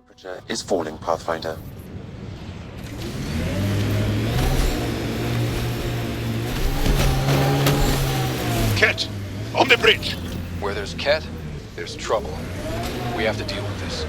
Temperature is falling, Pathfinder. Ket! On the bridge! Where there's Ket, there's trouble. We have to deal with this.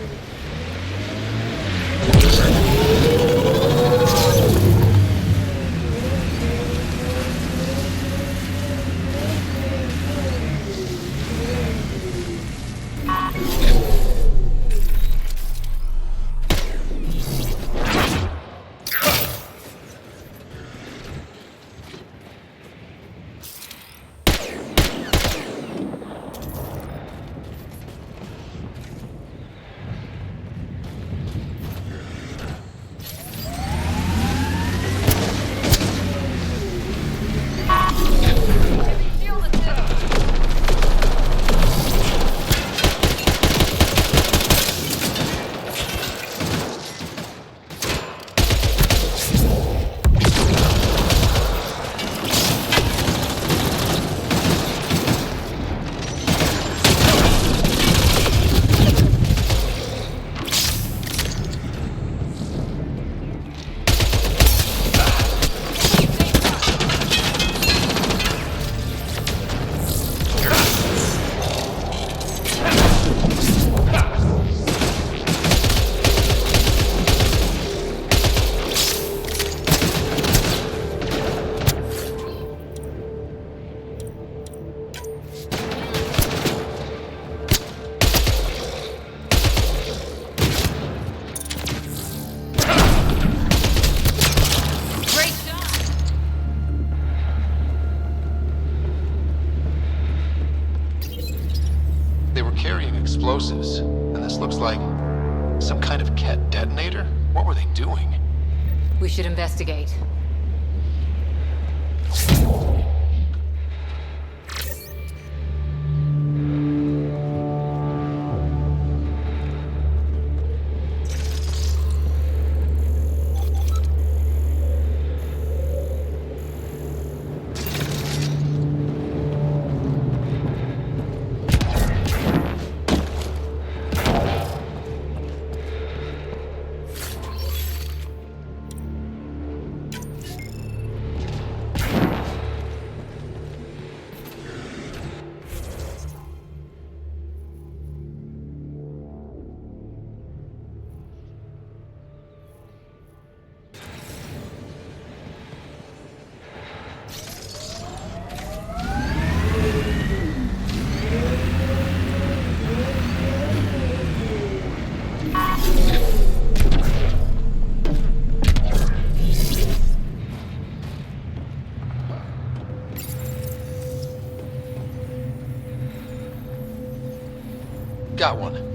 Explosives, and this looks like some kind of Ket detonator? What were they doing? We should investigate. Got one.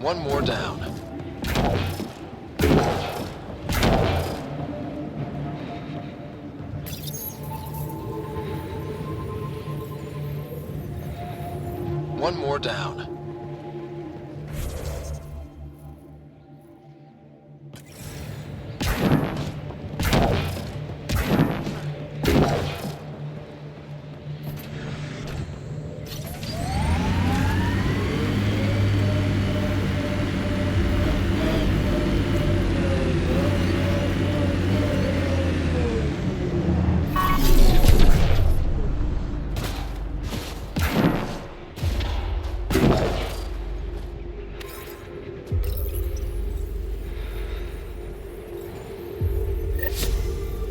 One more down. One more down.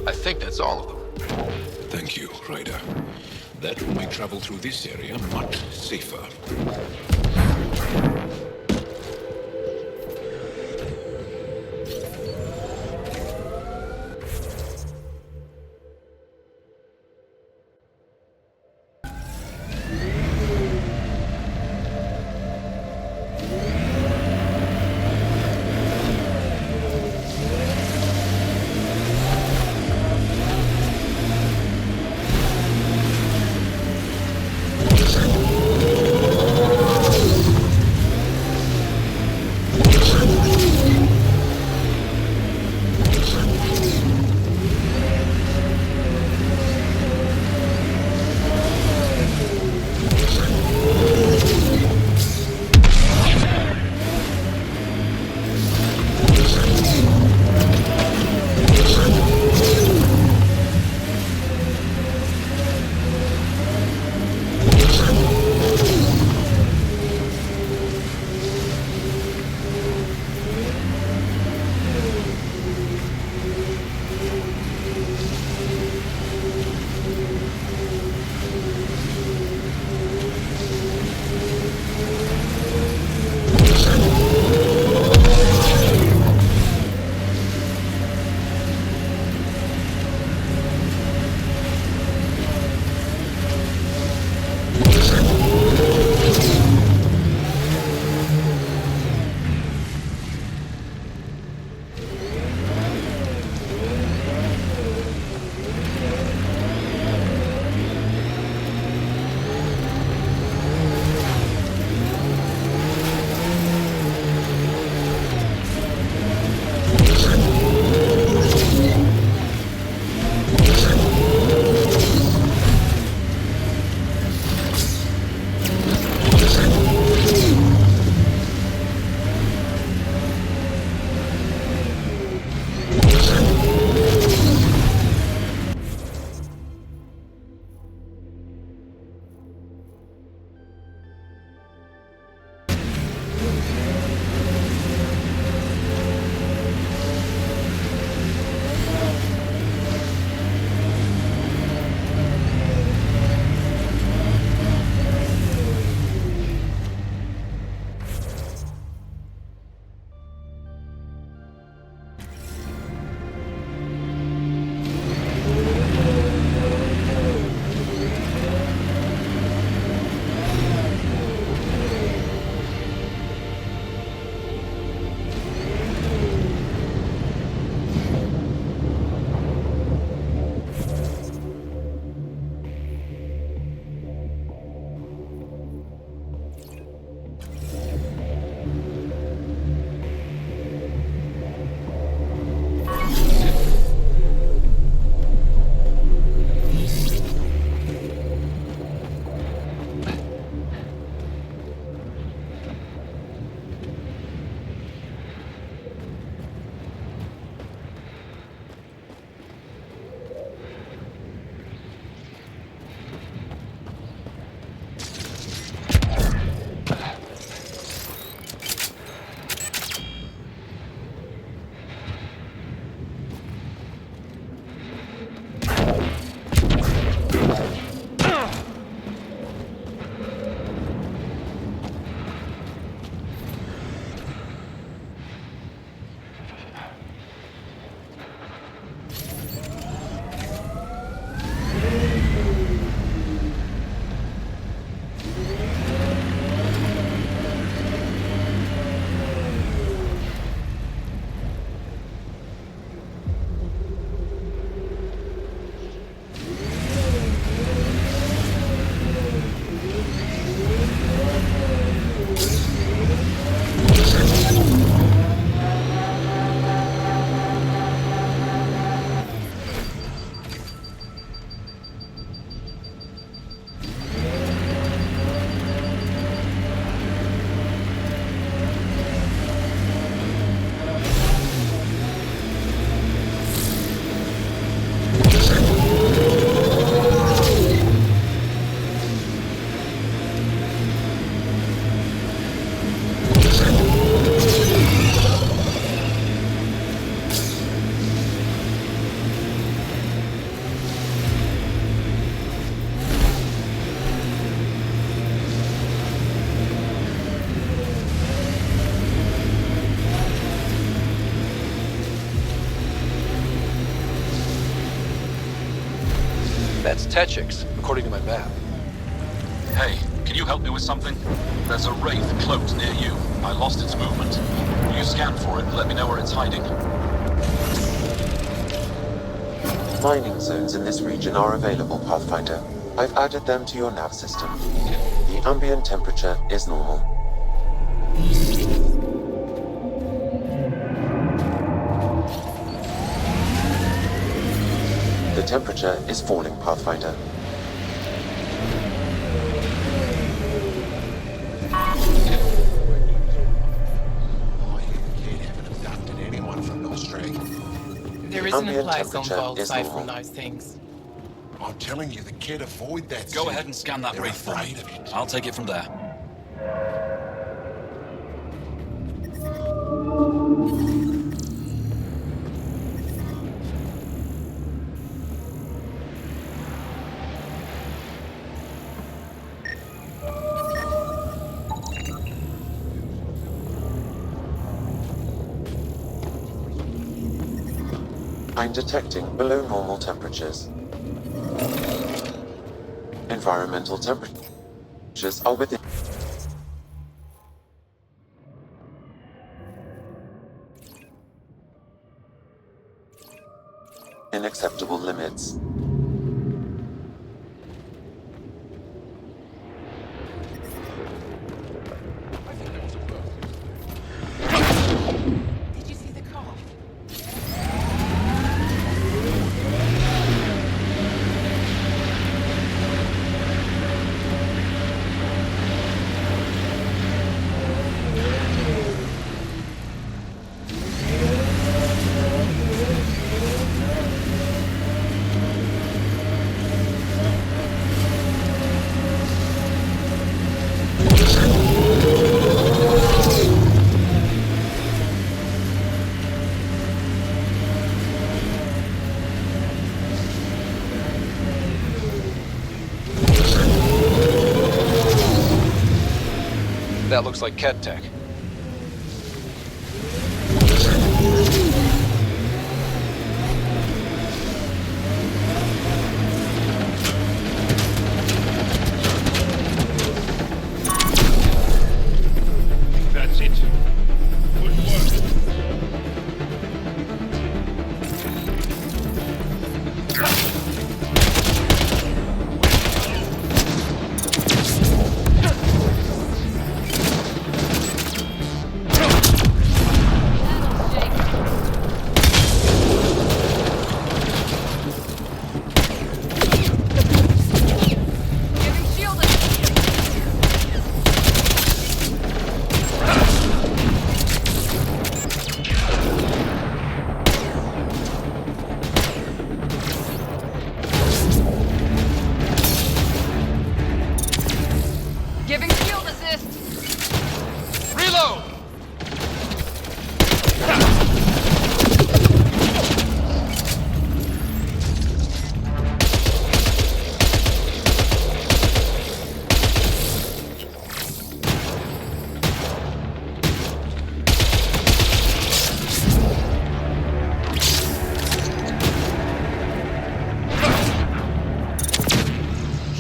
I think that's all of them. Thank you, Ryder. That will make travel through this area much safer. That's Techix, according to my map. Hey, can you help me with something? There's a wraith cloaked near you. I lost its movement. You scan for it and let me know where it's hiding. Mining zones in this region are available, Pathfinder. I've added them to your nav system. The ambient temperature is normal. The temperature is falling, Pathfinder. There isn't a Ambient place on temperature Vault is safe normal. from those things. I'm telling you, the kid avoid that. Go thing. ahead and scan that They're wraith for me. afraid of it. I'll take it from there. I'm detecting below normal temperatures. Environmental temperatures are within acceptable limits. Did you see the car? That looks like Ket tech. That's it. Good work. Giving shield assist. Giving shield assist. Reload!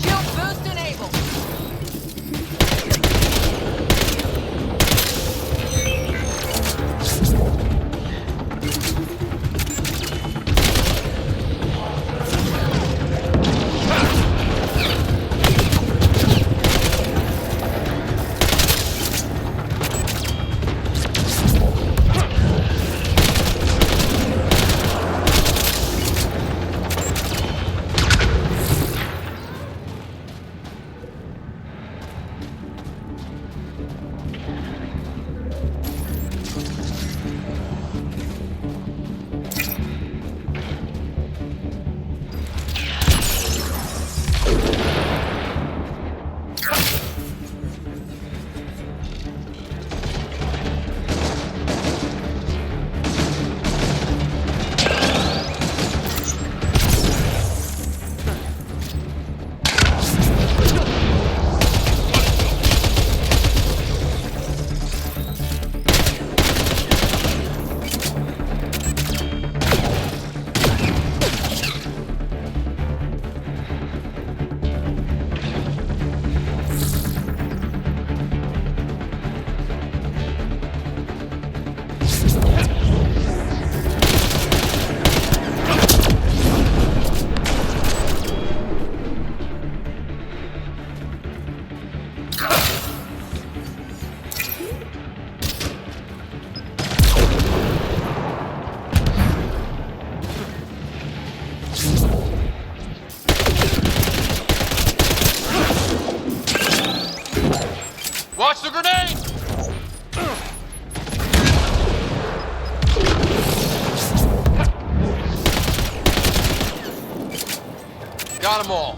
Shield boost enabled. Watch the grenade! Got them all.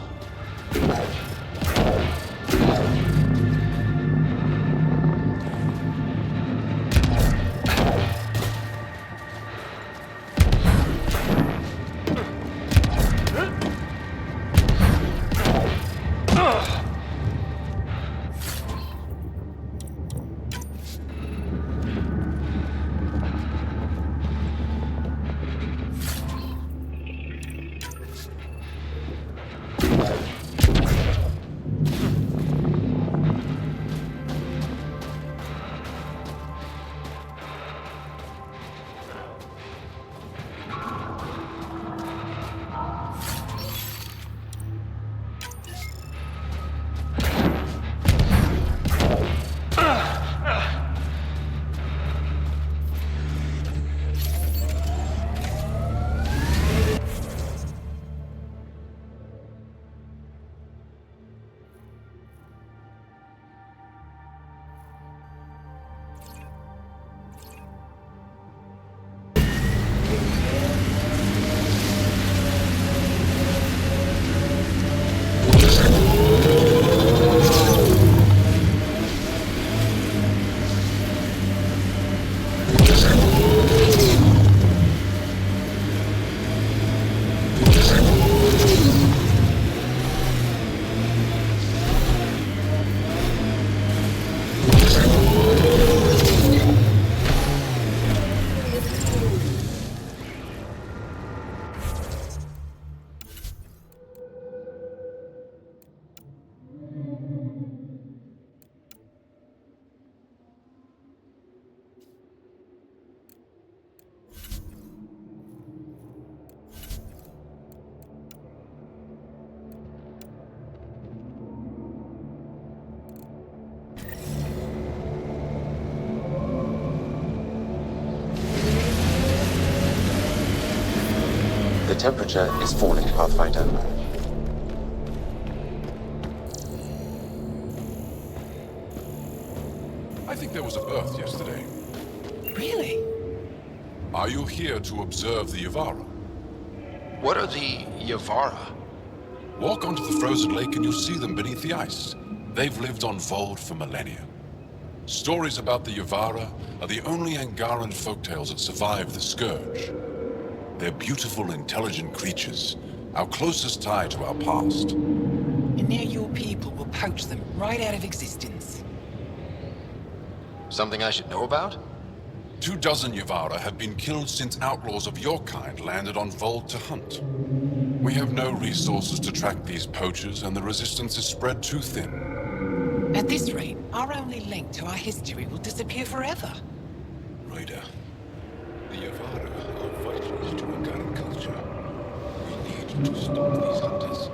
temperature is falling, Pathfinder. I think there was a birth yesterday. Really? Are you here to observe the Yavara? What are the Yavara? Walk onto the frozen lake and you'll see them beneath the ice. They've lived on Vold for millennia. Stories about the Yavara are the only Angaran folktales that survive the Scourge. They're beautiful, intelligent creatures, our closest tie to our past. And now your people will poach them right out of existence. Something I should know about? 24 Yavara have been killed since outlaws of your kind landed on Vold to hunt. We have no resources to track these poachers, and the resistance is spread too thin. At this rate, our only link to our history will disappear forever. Ryder, the Yavara are vital to Angaran culture. We need to stop these hunters.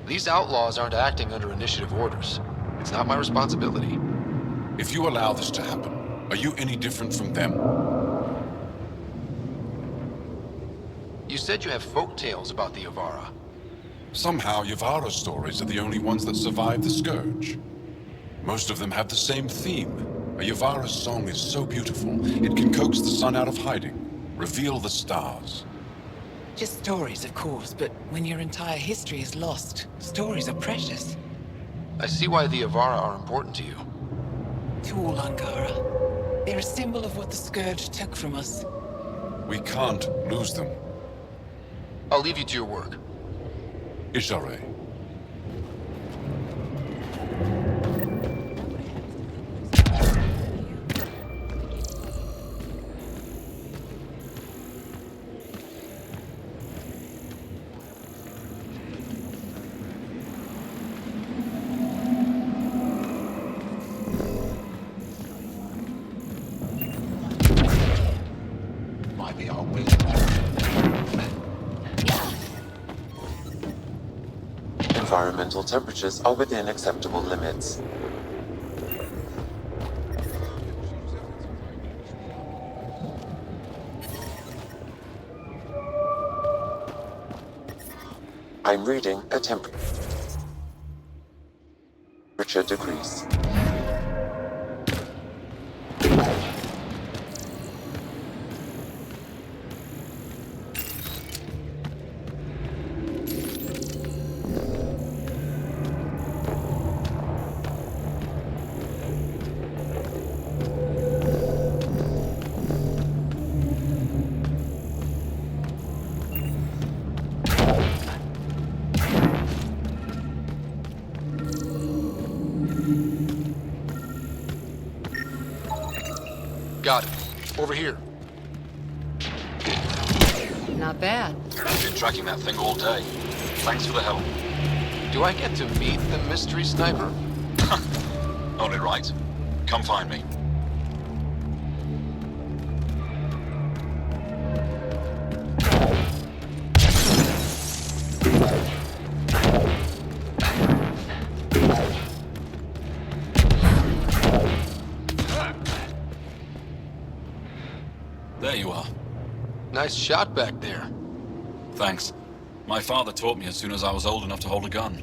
These outlaws aren't acting under initiative orders. It's not my responsibility. If you allow this to happen, are you any different from them? You said you have folk tales about the Yavara. Somehow, Yavara stories are the only ones that survive the Scourge. Most of them have the same theme. A Yavara song is so beautiful, it can coax the sun out of hiding, reveal the stars. Just stories, of course, but when your entire history is lost, stories are precious. I see why the Yavara are important to you. To all Ankara, they're a symbol of what the Scourge took from us. We can't lose them. I'll leave you to your work. Ishare. Might be our way. Environmental temperatures are within acceptable limits. I'm reading a temperature decrease. Got it. Over here. Not bad. I've been tracking that thing all day. Thanks for the help. Do I get to meet the mystery sniper? Only right. Come find me. There you are. Nice shot back there. Thanks. My father taught me as soon as I was old enough to hold a gun.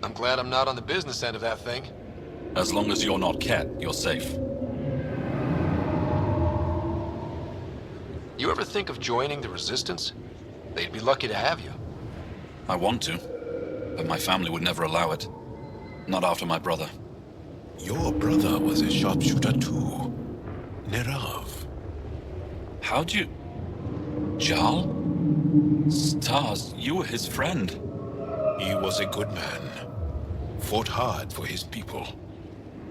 I'm glad I'm not on the business end of that thing. As long as you're not Ket, you're safe. You ever think of joining the Resistance? They'd be lucky to have you. I want to, but my family would never allow it. Not after my brother. Your brother was a sharpshooter too. Nerav. How'd you... Jarl? Stars, you were his friend. He was a good man. Fought hard for his people.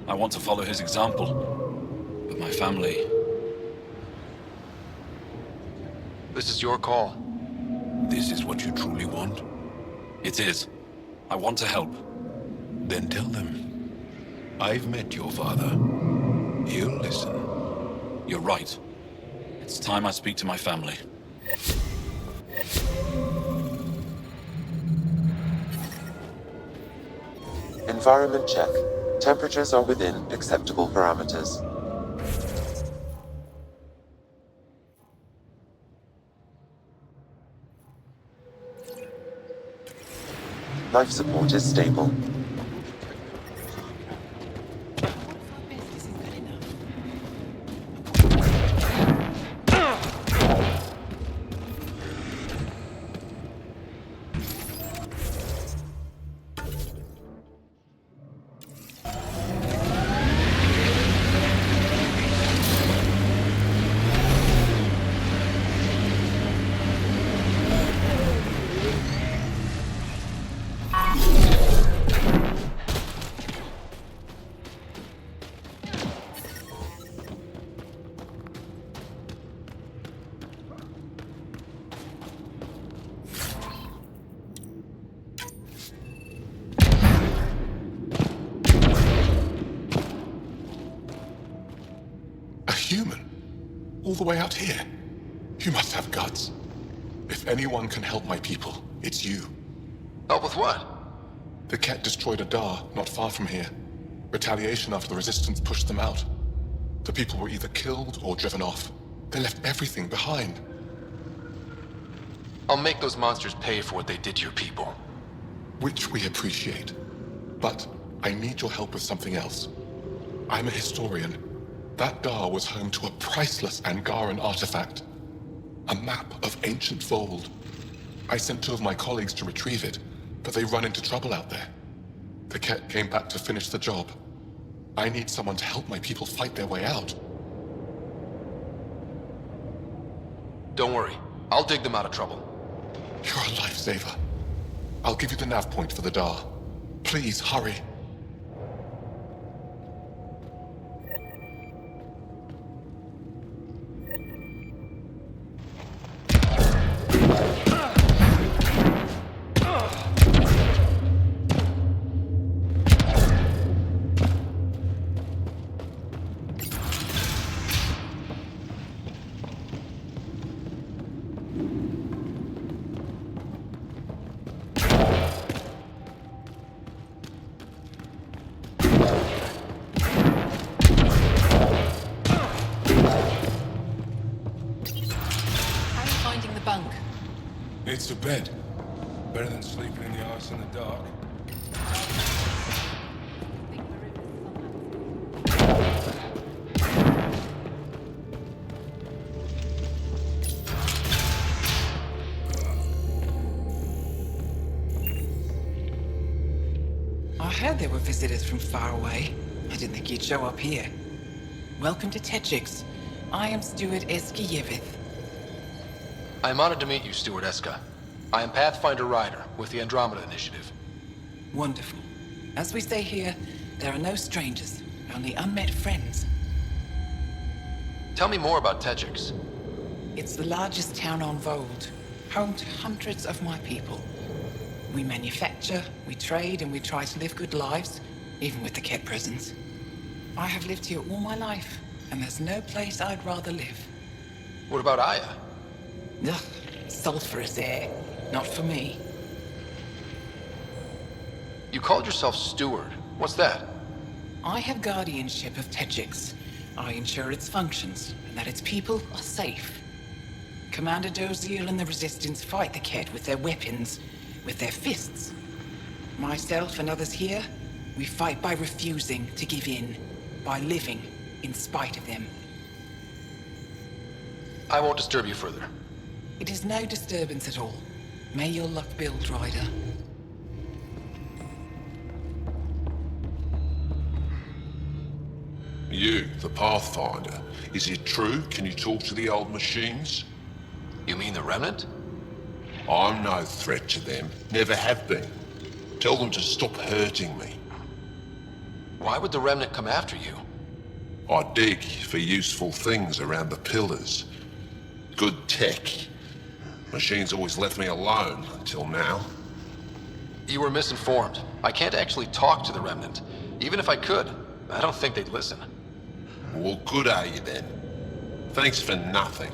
I want to follow his example. But my family... This is your call. This is what you truly want? It is. I want to help. Then tell them. I've met your father. He'll listen. You're right. It's time I speak to my family. Environment check. Temperatures are within acceptable parameters. Life support is stable. This isn't good enough. A human? All the way out here? You must have guts. If anyone can help my people, it's you. Help with what? The Ket destroyed a Dar not far from here. Retaliation after the Resistance pushed them out. The people were either killed or driven off. They left everything behind. I'll make those monsters pay for what they did to your people. Which we appreciate. But I need your help with something else. I'm a historian. That Dar was home to a priceless Angaran artifact. A map of ancient Vold. I sent 2 of my colleagues to retrieve it, but they run into trouble out there. The Ket came back to finish the job. I need someone to help my people fight their way out. Don't worry. I'll dig them out of trouble. You're a lifesaver. I'll give you the nav point for the Dar. Please, hurry. It's a bed. Better than sleeping in the ice in the dark. I heard there were visitors from far away. I didn't think you'd show up here. Welcome to Techix. I am Steward Eskiyevith. I am honored to meet you, Steward Eska. I am Pathfinder Ryder with the Andromeda Initiative. Wonderful. As we say here, there are no strangers, only unmet friends. Tell me more about Techix. It's the largest town on Vold, home to hundreds of my people. We manufacture, we trade, and we try to live good lives, even with the Ket presence. I have lived here all my life, and there's no place I'd rather live. What about Aya? Ugh, sulfurous air. Not for me. You called yourself Steward. What's that? I have guardianship of Techix. I ensure its functions, and that its people are safe. Commander Doziel and the Resistance fight the Ket with their weapons, with their fists. Myself and others here, we fight by refusing to give in, by living in spite of them. I won't disturb you further. It is no disturbance at all. May your luck build, Ryder. You, the Pathfinder. Is it true? Can you talk to the old machines? You mean the Remnant? I'm no threat to them. Never have been. Tell them to stop hurting me. Why would the Remnant come after you? I dig for useful things around the pillars. Good tech. Machines always left me alone until now. You were misinformed. I can't actually talk to the Remnant. Even if I could, I don't think they'd listen. Well, good are you then? Thanks for nothing.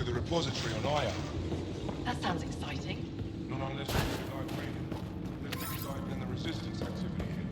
the repository on Aya. That sounds exciting. Not unless you really like reading. There's an excitement in the resistance activity here.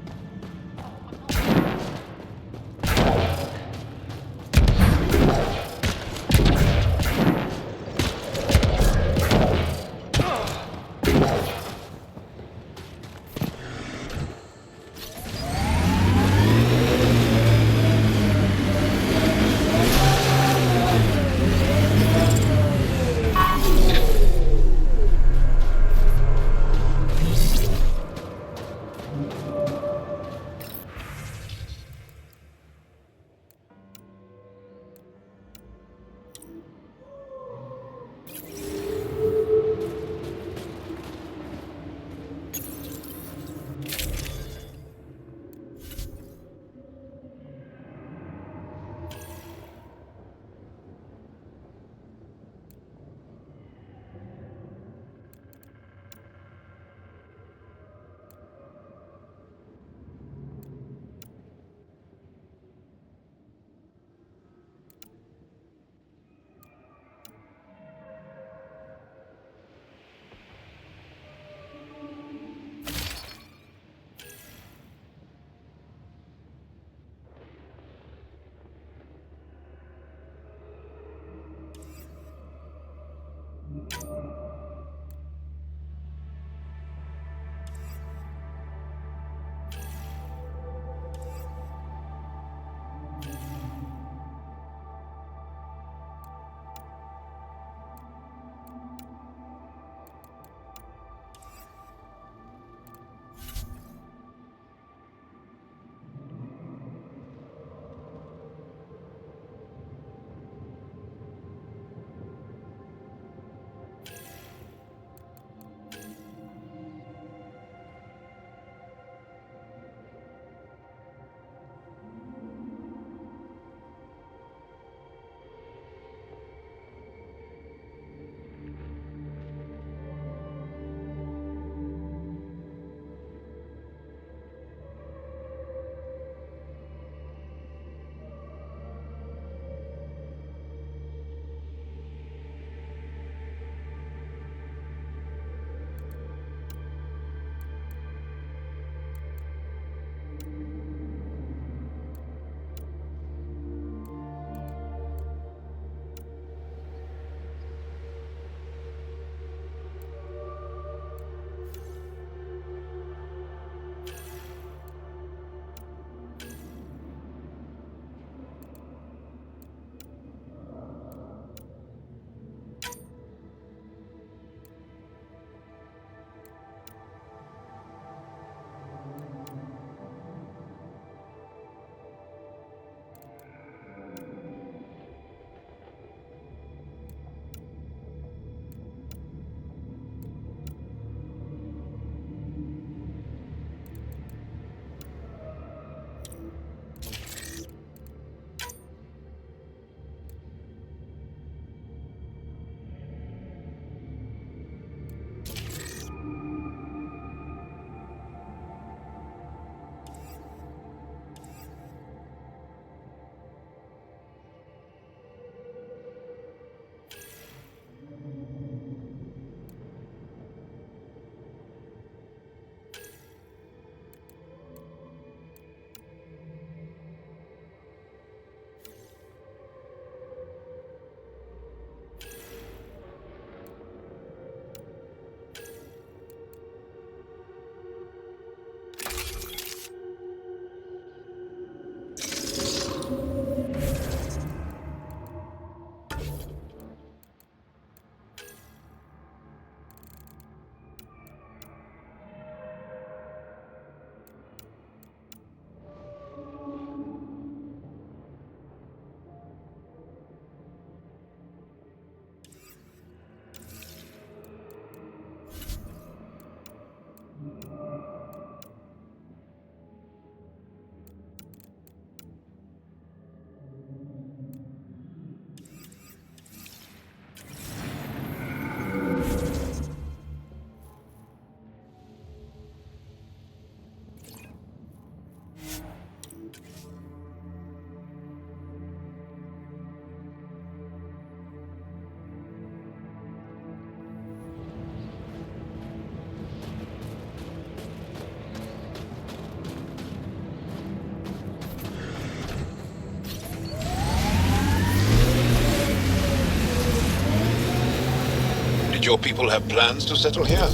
your people have plans to settle here?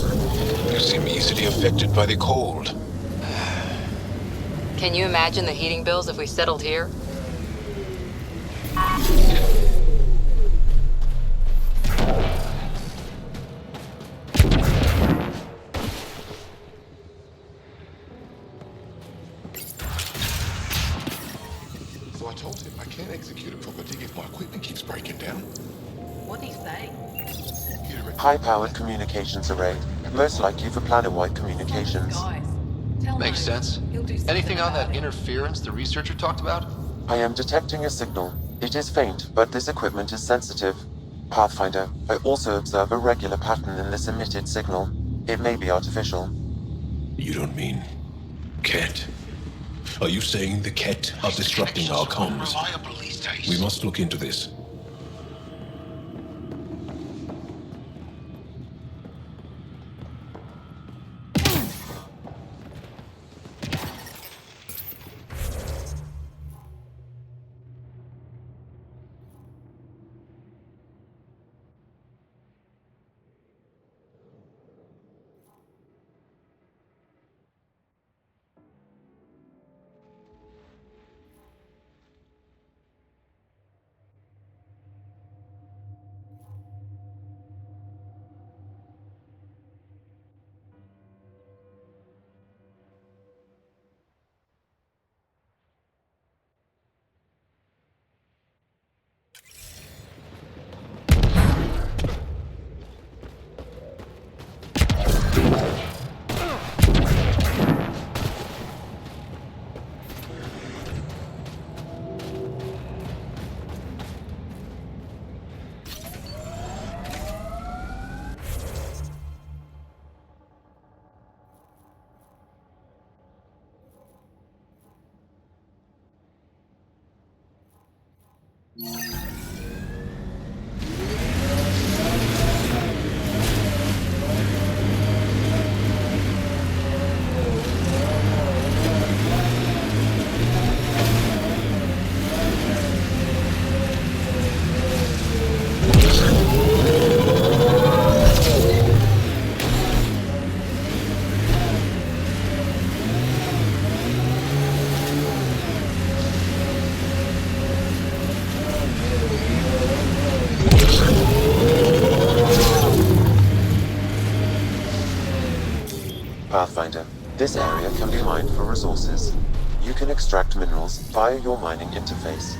You seem easily affected by the cold. Can you imagine the heating bills if we settled here? So I told him I can't execute a proper dig if my equipment keeps breaking down. What did he say? High-powered communications array, most likely for planet-wide communications. Guys, tell Makes Mo sense. he'll do something Anything on that about it. interference the researcher talked about? I am detecting a signal. It is faint, but this equipment is sensitive. Pathfinder, I also observe a regular pattern in this emitted signal. It may be artificial. You don't mean Ket? Are you saying the Ket are disrupting our comms? Unreliable these days. We must look into this. Pathfinder, this area can be mined for resources. You can extract minerals via your mining interface.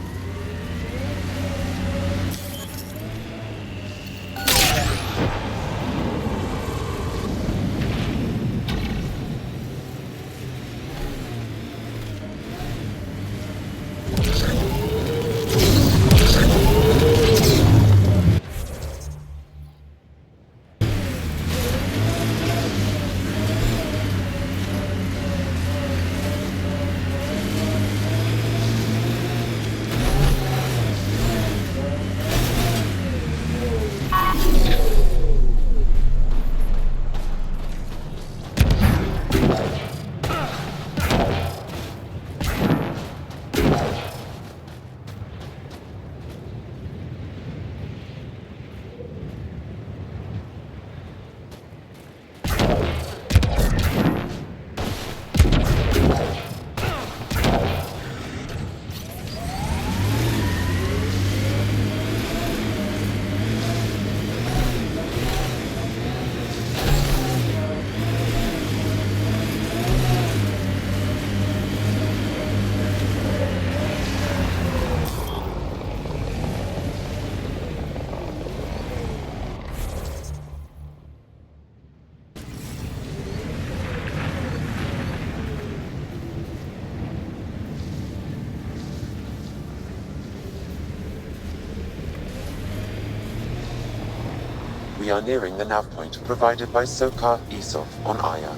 We are nearing the nav point provided by Sokar Isov on Aya.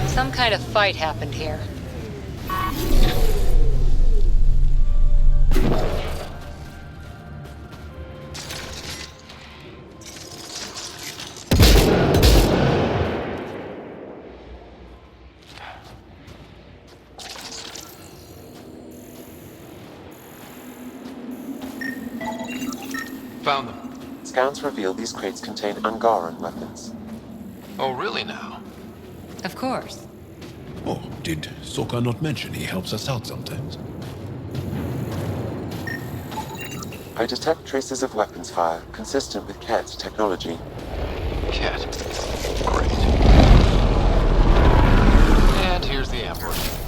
Some kind of fight happened here. Found them. Scans reveal these crates contain Angaran weapons. Oh, really now? Of course. Oh, did Sokka not mention he helps us out sometimes? I detect traces of weapons fire consistent with Ket's technology. Cat. Great. And here's the ambush.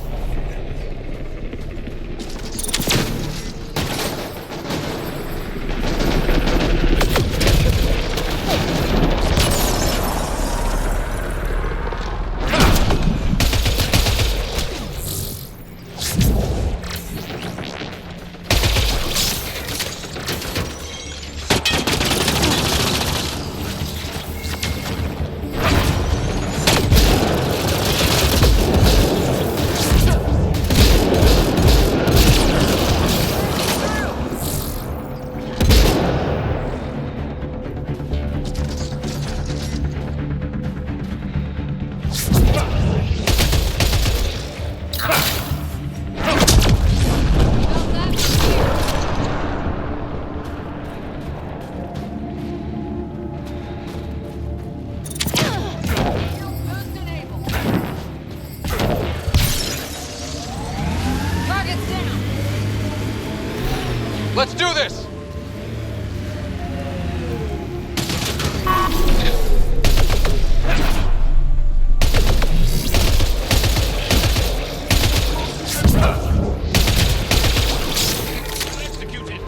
Let's do this! Executed!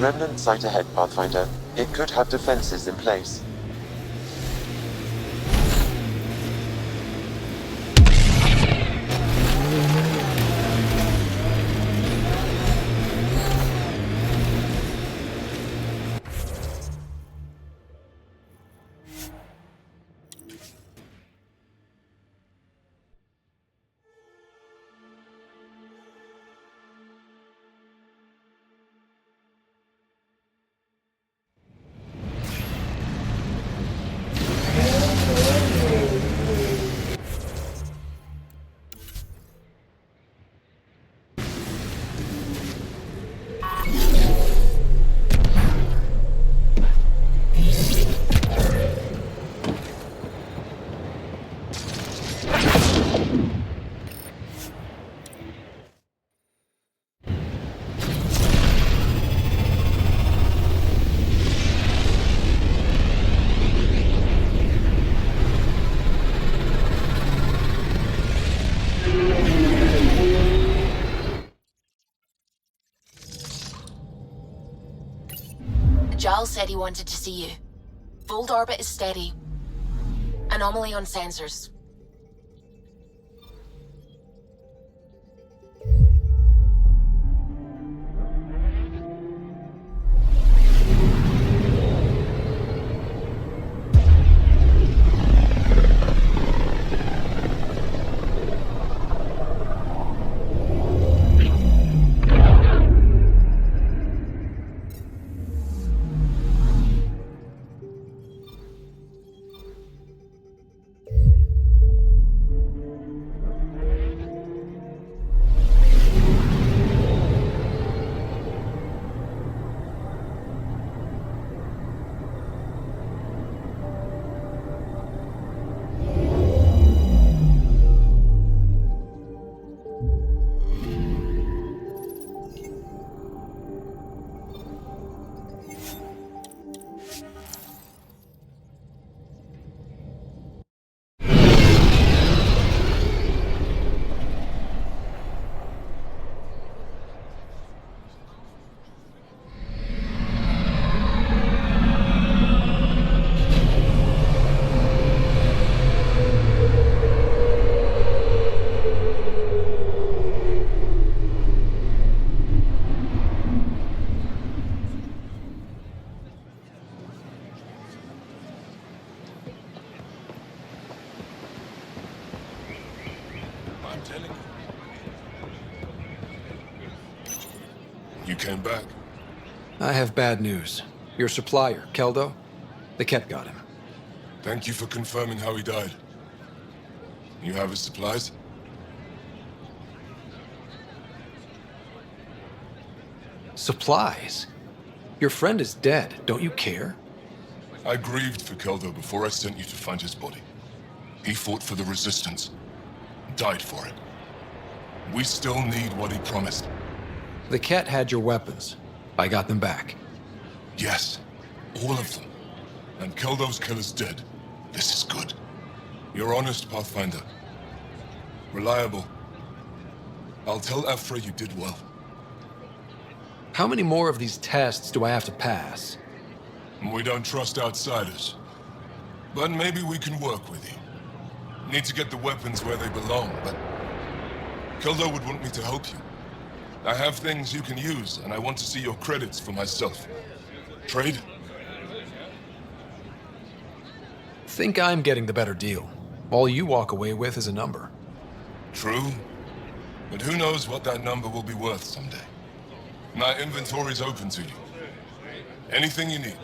Remnant site ahead, Pathfinder. It could have defenses in place. Giles said he wanted to see you. Fold orbit is steady. Anomaly on sensors. came back. I have bad news. Your supplier, Keldo, the Ket got him. Thank you for confirming how he died. You have his supplies? Supplies? Your friend is dead. Don't you care? I grieved for Keldo before I sent you to find his body. He fought for the Resistance. Died for it. We still need what he promised. The Ket had your weapons. I got them back. Yes, all of them. And Keldo's killer's dead. This is good. You're honest, Pathfinder. Reliable. I'll tell Ephra you did well. How many more of these tests do I have to pass? We don't trust outsiders. But maybe we can work with you. Need to get the weapons where they belong, but... Keldo would want me to help you. I have things you can use, and I want to see your credits for myself. Trade? Think I'm getting the better deal. All you walk away with is a number. True. But who knows what that number will be worth someday. My inventory's open to you. Anything you need.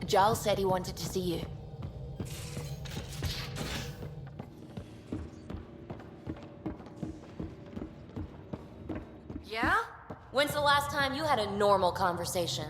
Giles said he wanted to see you. Yeah? When's the last time you had a normal conversation?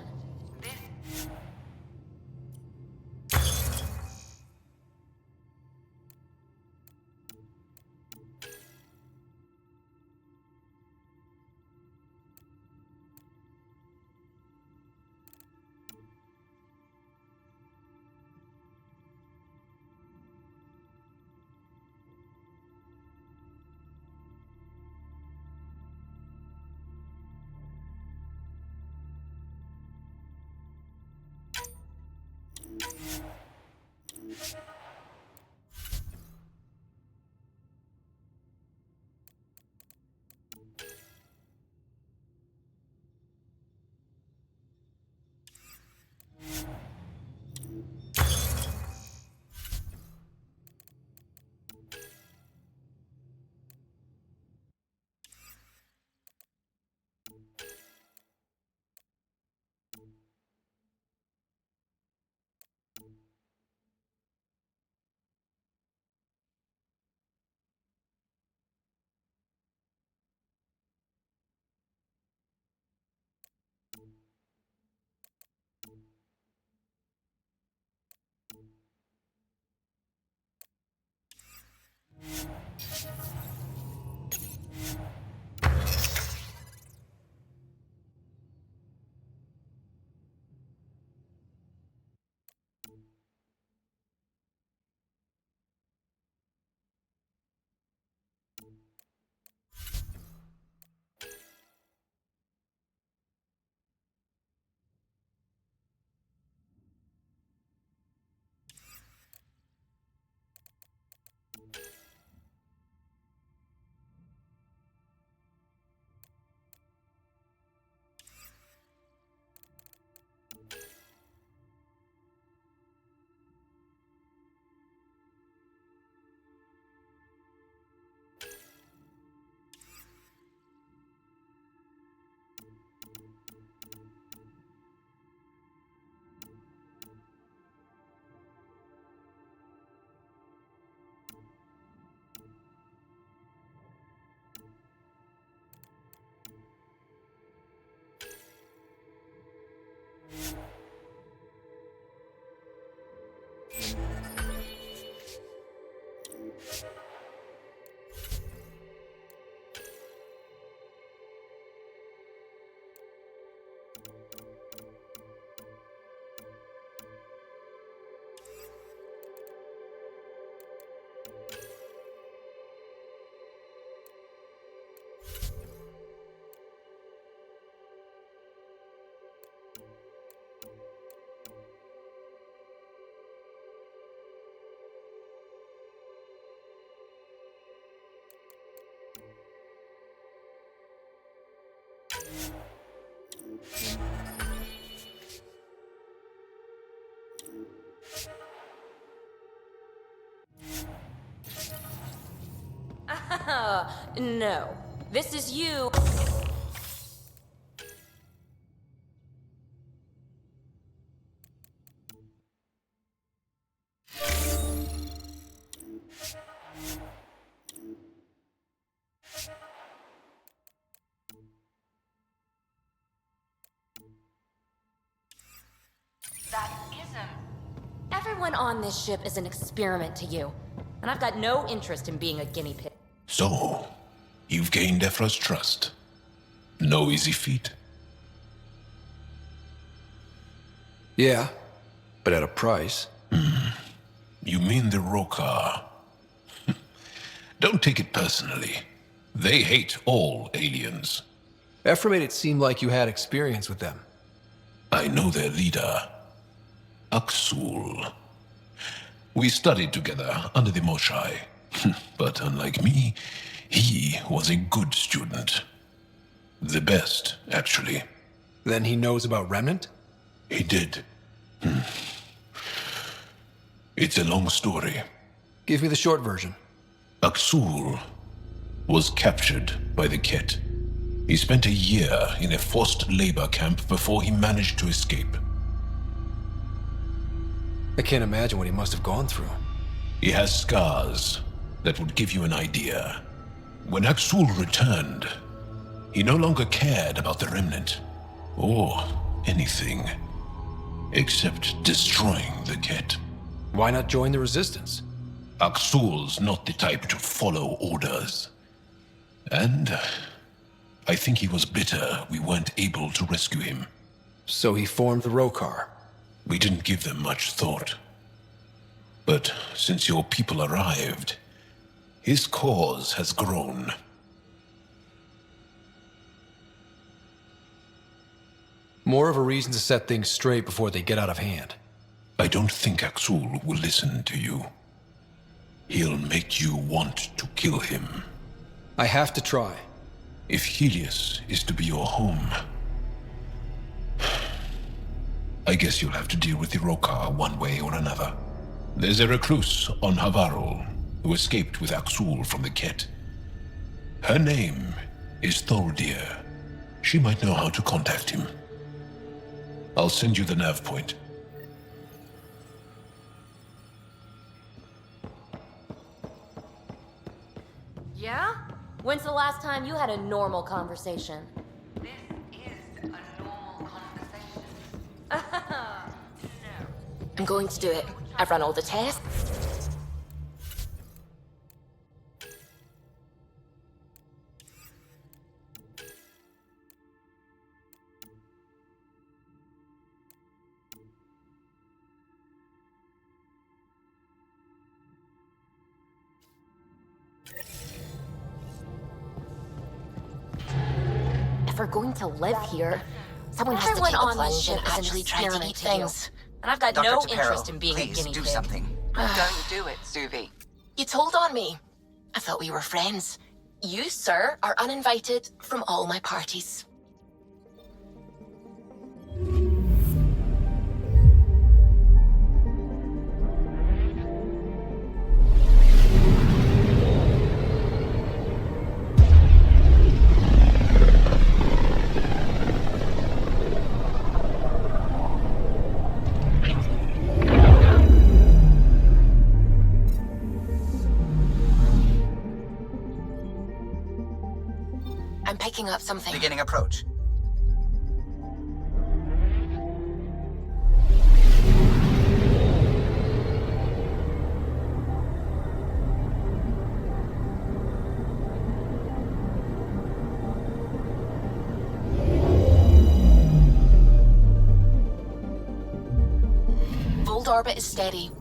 No. This is you. That isn't. Everyone on this ship is an experiment to you, and I've got no interest in being a guinea pig. So, you've gained Ephra's trust. No easy feat. Yeah, but at a price. You mean the Roka? Don't take it personally. They hate all aliens. Ephra made it seem like you had experience with them. I know their leader, Aksul. We studied together under the Moshai. But unlike me, he was a good student. The best, actually. Then he knows about Remnant? He did. It's a long story. Give me the short version. Aksul was captured by the Ket. He spent a year in a forced labor camp before he managed to escape. I can't imagine what he must have gone through. He has scars that would give you an idea. When Axul returned, he no longer cared about the Remnant, or anything, except destroying the Ket. Why not join the Resistance? Axul's not the type to follow orders. And I think he was bitter we weren't able to rescue him. So he formed the Rokar. We didn't give them much thought. But since your people arrived, his cause has grown. More of a reason to set things straight before they get out of hand. I don't think Axul will listen to you. He'll make you want to kill him. I have to try. If Helios is to be your home, I guess you'll have to deal with the Rokar one way or another. There's a recluse on Havarul who escaped with Axul from the Ket. Her name is Thordir. She might know how to contact him. I'll send you the nav point. Yeah? When's the last time you had a normal conversation? This is a normal conversation. I'm going to do it. I've run all the tests. If we're going to live here, someone has to take a plunge and actually try to eat things. And I've got no interest in being a guinea pig. Something. Don't do it, Suvi. You told on me. I thought we were friends. You, sir, are uninvited from all my parties. I'm picking up something. Beginning approach. Fold orbit is steady.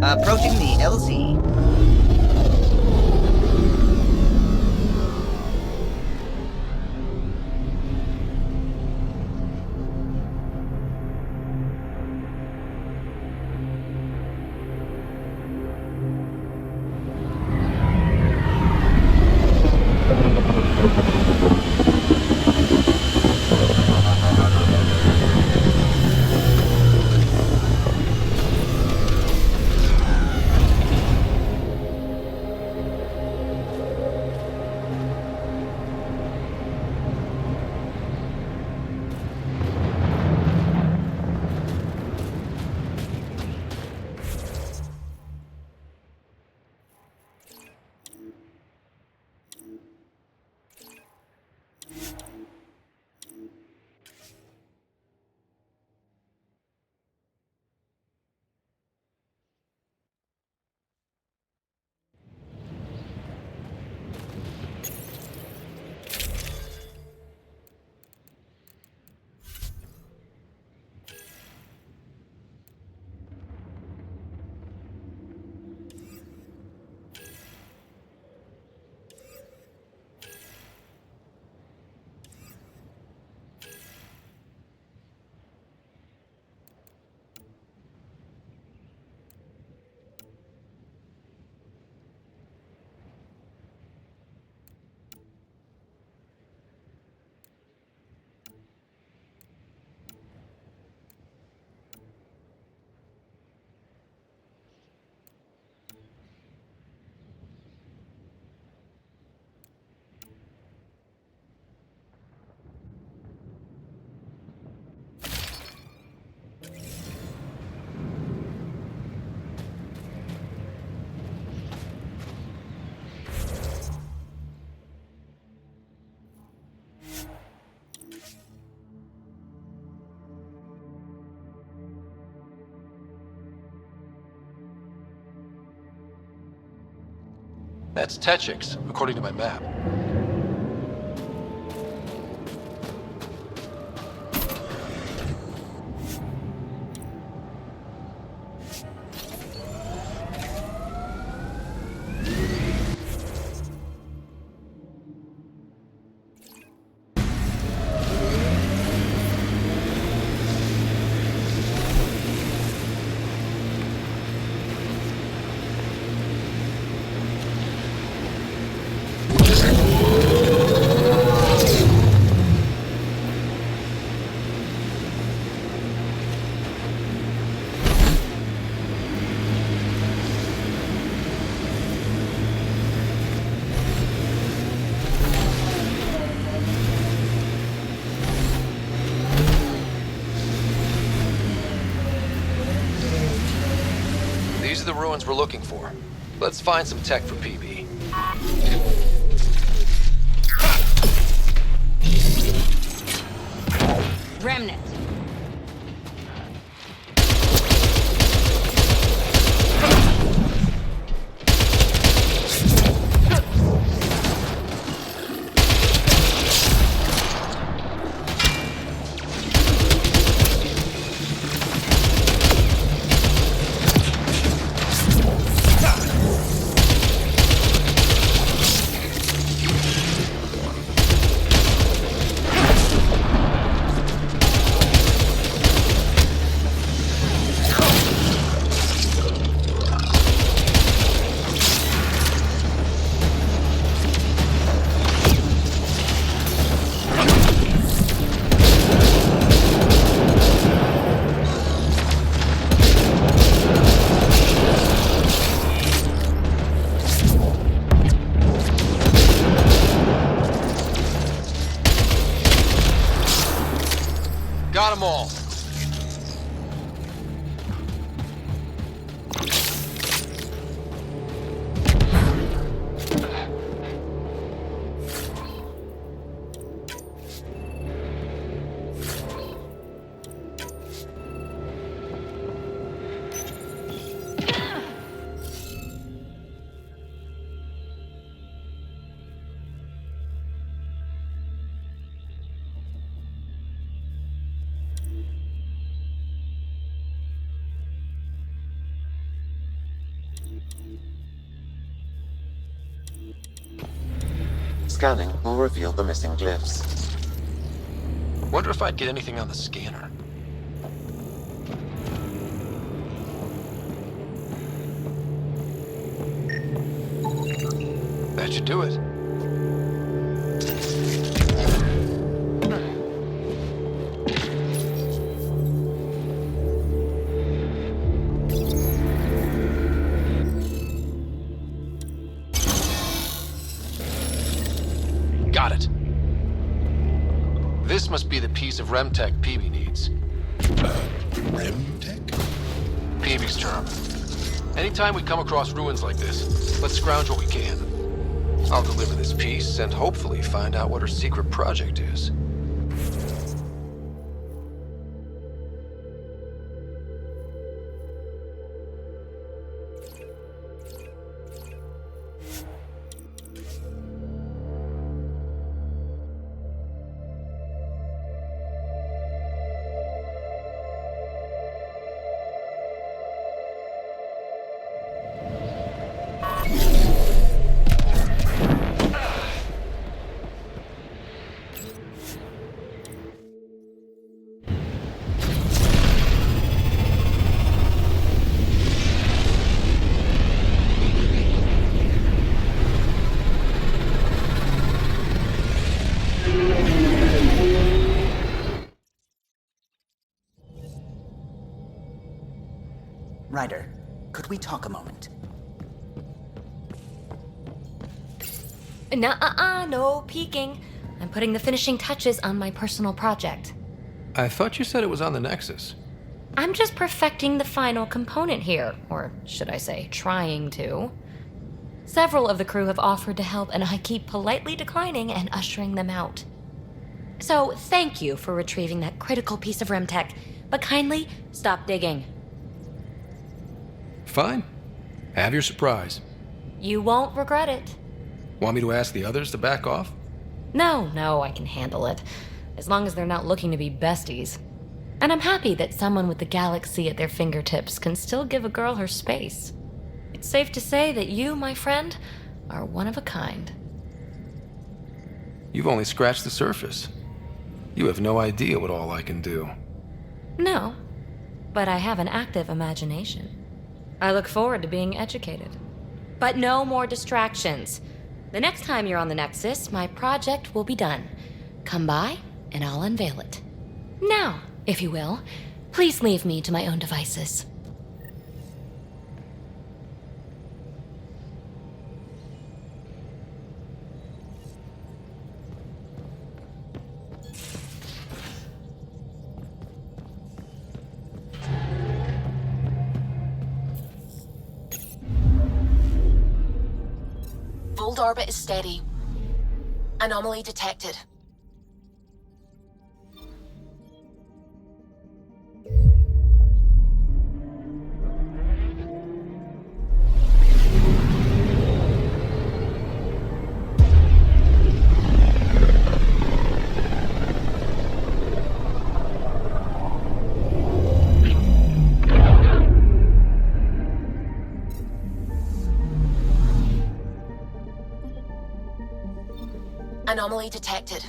Approaching the LZ. That's Techix, according to my map. These are the ruins we're looking for. Let's find some tech for PB. Remnant. Got them all. Scanning will reveal the missing glyphs. Wonder if I'd get anything on the scanner. That should do it. Got it. This must be the piece of Remtech PB needs. Remtech? PB's term. Anytime we come across ruins like this, let's scrounge what we can. I'll deliver this piece and hopefully find out what her secret project is. Ryder, could we talk a moment? Nuh-uh, no peeking. I'm putting the finishing touches on my personal project. I thought you said it was on the Nexus. I'm just perfecting the final component here, or should I say, trying to. Several of the crew have offered to help, and I keep politely declining and ushering them out. So, thank you for retrieving that critical piece of Remtech, but kindly stop digging. Fine. Have your surprise. You won't regret it. Want me to ask the others to back off? No, I can handle it. As long as they're not looking to be besties. And I'm happy that someone with the galaxy at their fingertips can still give a girl her space. It's safe to say that you, my friend, are one of a kind. You've only scratched the surface. You have no idea what all I can do. No, but I have an active imagination. I look forward to being educated. But no more distractions. The next time you're on the Nexus, my project will be done. Come by, and I'll unveil it. Now, if you will, please leave me to my own devices. Fold orbit is steady. Anomaly detected. Anomaly detected.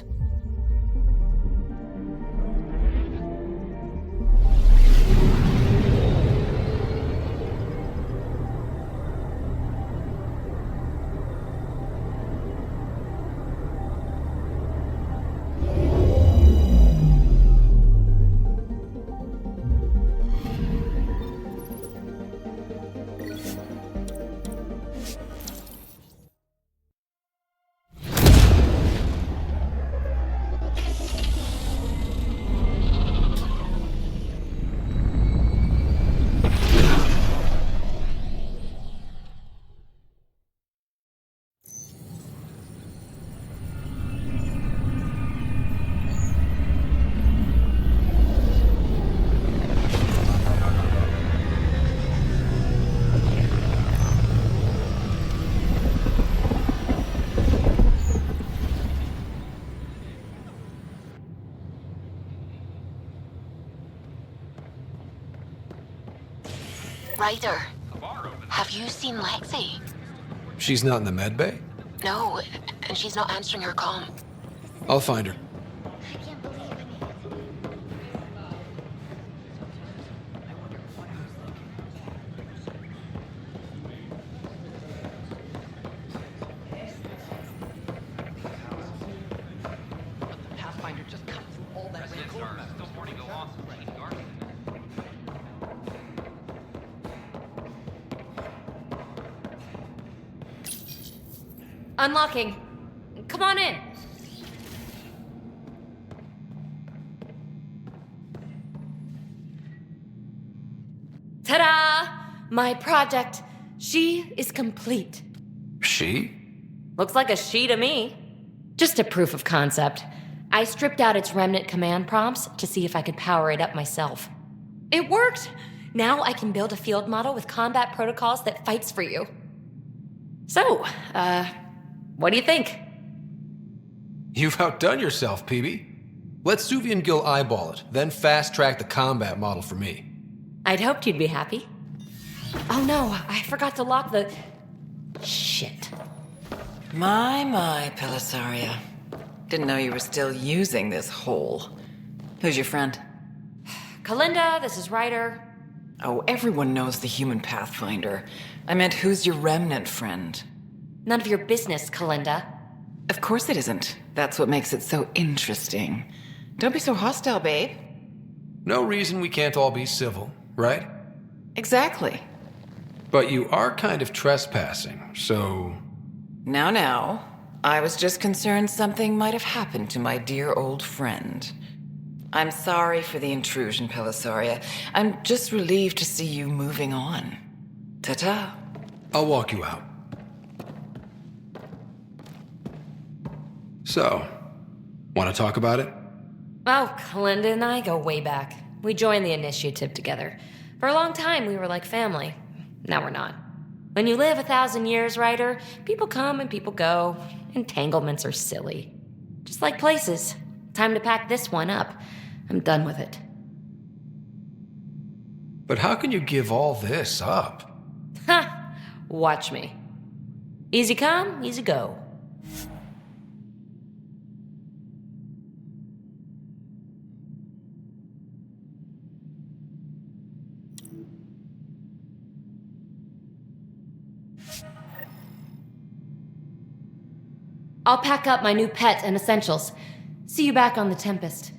Ryder, have you seen Lexi? She's not in the med bay? No, and she's not answering her comm. I'll find her. Unlocking. Come on in. Ta-da! My project. She is complete. She? Looks like a she to me. Just a proof of concept. I stripped out its remnant command prompts to see if I could power it up myself. It worked! Now I can build a field model with combat protocols that fights for you. So, what do you think? You've outdone yourself, PB. Let Suvi and Gil eyeball it, then fast-track the combat model for me. I'd hoped you'd be happy. Oh no, I forgot to lock the... Shit. My, Pelisaria. Didn't know you were still using this hole. Who's your friend? Kalinda, this is Ryder. Oh, everyone knows the human Pathfinder. I meant, who's your remnant friend? None of your business, Kalinda. Of course it isn't. That's what makes it so interesting. Don't be so hostile, babe. No reason we can't all be civil, right? Exactly. But you are kind of trespassing, so... Now. I was just concerned something might have happened to my dear old friend. I'm sorry for the intrusion, Pelisaria. I'm just relieved to see you moving on. Ta-ta. I'll walk you out. So, want to talk about it? Oh, Kalinda and I go way back. We joined the initiative together. For a long time, we were like family. Now we're not. When you live 1,000 years, Ryder, people come and people go. Entanglements are silly. Just like places. Time to pack this one up. I'm done with it. But how can you give all this up? Ha! Watch me. Easy come, easy go. I'll pack up my new pet and essentials. See you back on the Tempest.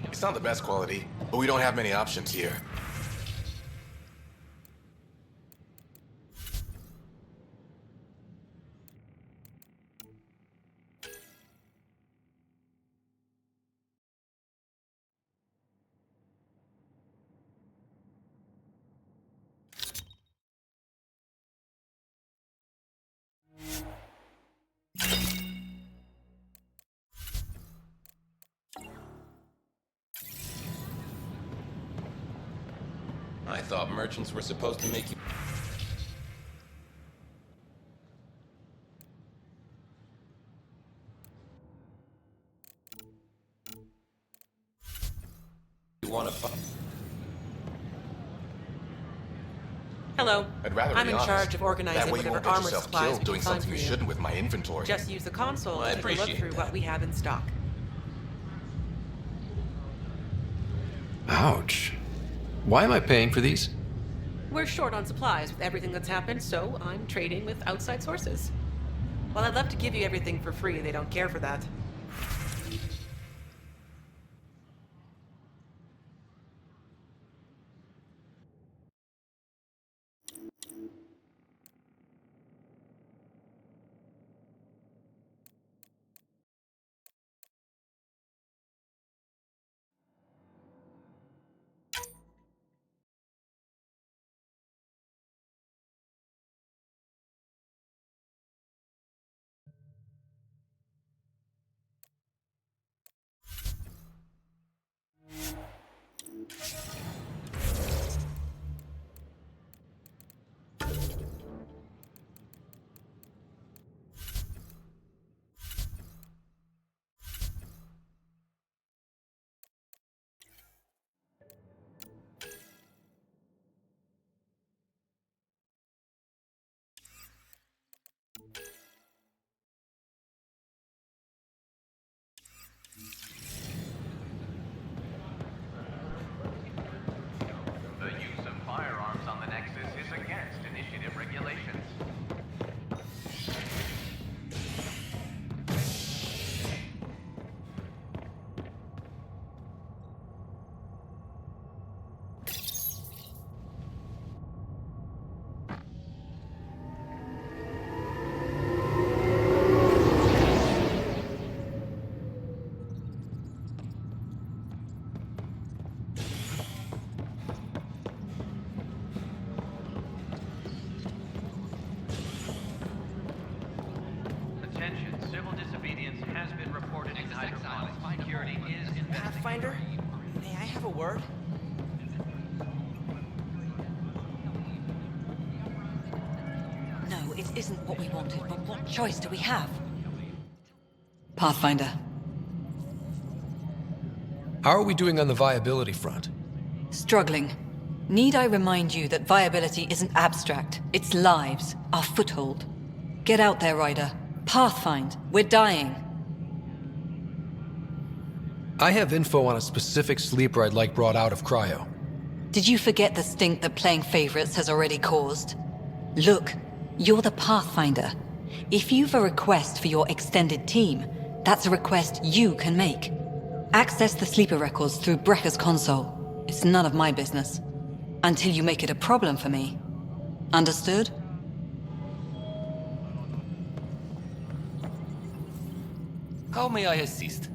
It's not the best quality, but we don't have many options here. I thought merchants were supposed to make you... You want to... Hello. I'd rather I'm be in honest. charge of organizing That way you whatever won't get armor yourself supplies killed we doing can find something for you you. shouldn't with my inventory. Just use the console Well, I to take a look appreciate through what that. we have in stock. Ouch. Why am I paying for these? We're short on supplies with everything that's happened, so I'm trading with outside sources. While I'd love to give you everything for free, they don't care for that. The use of firearms on the Nexus is against initiative regulations. Attention, civil disobedience has been reported in hydroponics. Security is investigating. Pathfinder, may I have a word? No, it isn't what we wanted, but what choice do we have? Pathfinder. How are we doing on the viability front? Struggling. Need I remind you that viability isn't abstract? It's lives, our foothold. Get out there, Ryder. Pathfind. We're dying. I have info on a specific sleeper I'd like brought out of cryo. Did you forget the stink that playing favorites has already caused? Look, you're the Pathfinder. If you've a request for your extended team, that's a request you can make. Access the sleeper records through Brekker's console. It's none of my business. Until you make it a problem for me. Understood? How may I assist?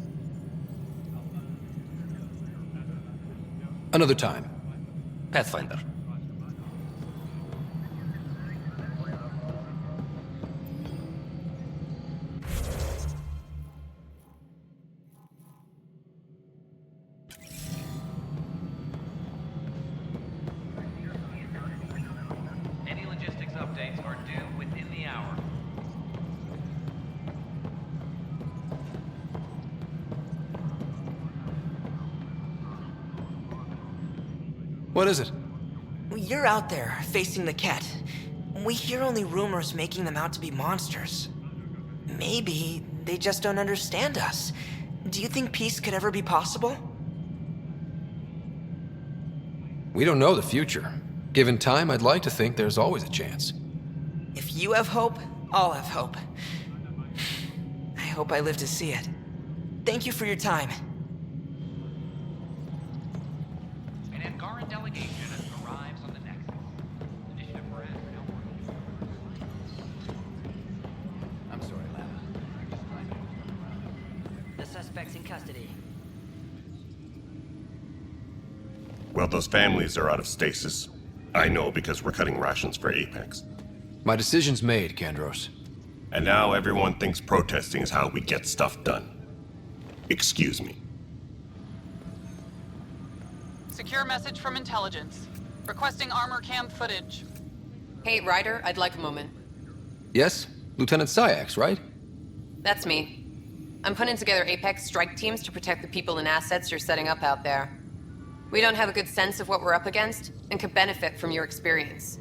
Another time. Pathfinder. Any logistics updates are due within the hour. What is it? You're out there, facing the Ket. We hear only rumors making them out to be monsters. Maybe they just don't understand us. Do you think peace could ever be possible? We don't know the future. Given time, I'd like to think there's always a chance. If you have hope, I'll have hope. I hope I live to see it. Thank you for your time. An Angaran delegation arrives on the Nexus. Initiative for I'm sorry, Lama. The suspect's in custody. Well, those families are out of stasis. I know because we're cutting rations for Apex. My decision's made, Kandros. And now everyone thinks protesting is how we get stuff done. Excuse me. Secure message from intelligence. Requesting armor cam footage. Hey, Ryder, I'd like a moment. Yes? Lieutenant Syax, right? That's me. I'm putting together Apex strike teams to protect the people and assets you're setting up out there. We don't have a good sense of what we're up against, and could benefit from your experience.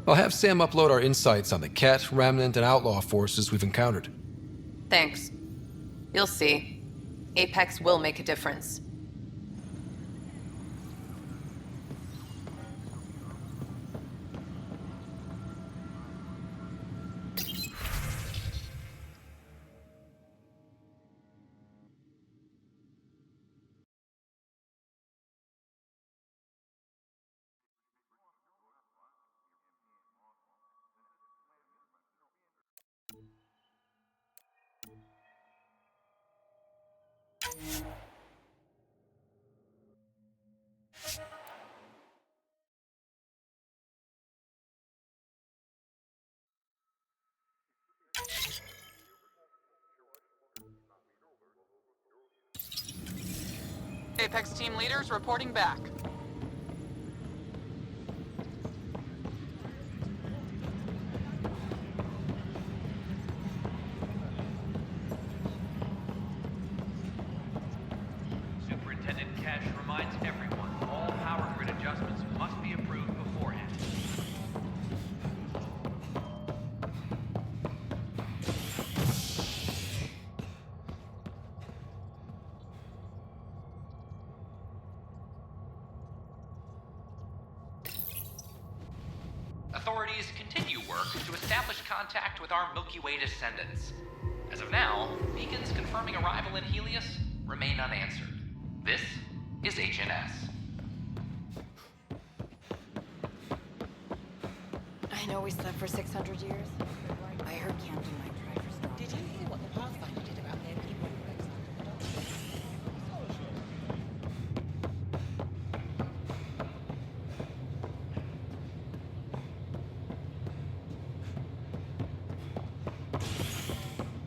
I'll have Sam upload our insights on the Ket, Remnant, and Outlaw forces we've encountered. Thanks. You'll see. Apex will make a difference. Apex team leaders reporting back. Superintendent Cash reminds everyone all power grid adjustments must be approved beforehand. Authorities continue work to establish contact with our Milky Way descendants. As of now, beacons confirming arrival in Helios remain unanswered. This is HNS. I know we slept for 600 years. I heard Camden might try for stuff. Did you hear what the Pathfinder did about their people in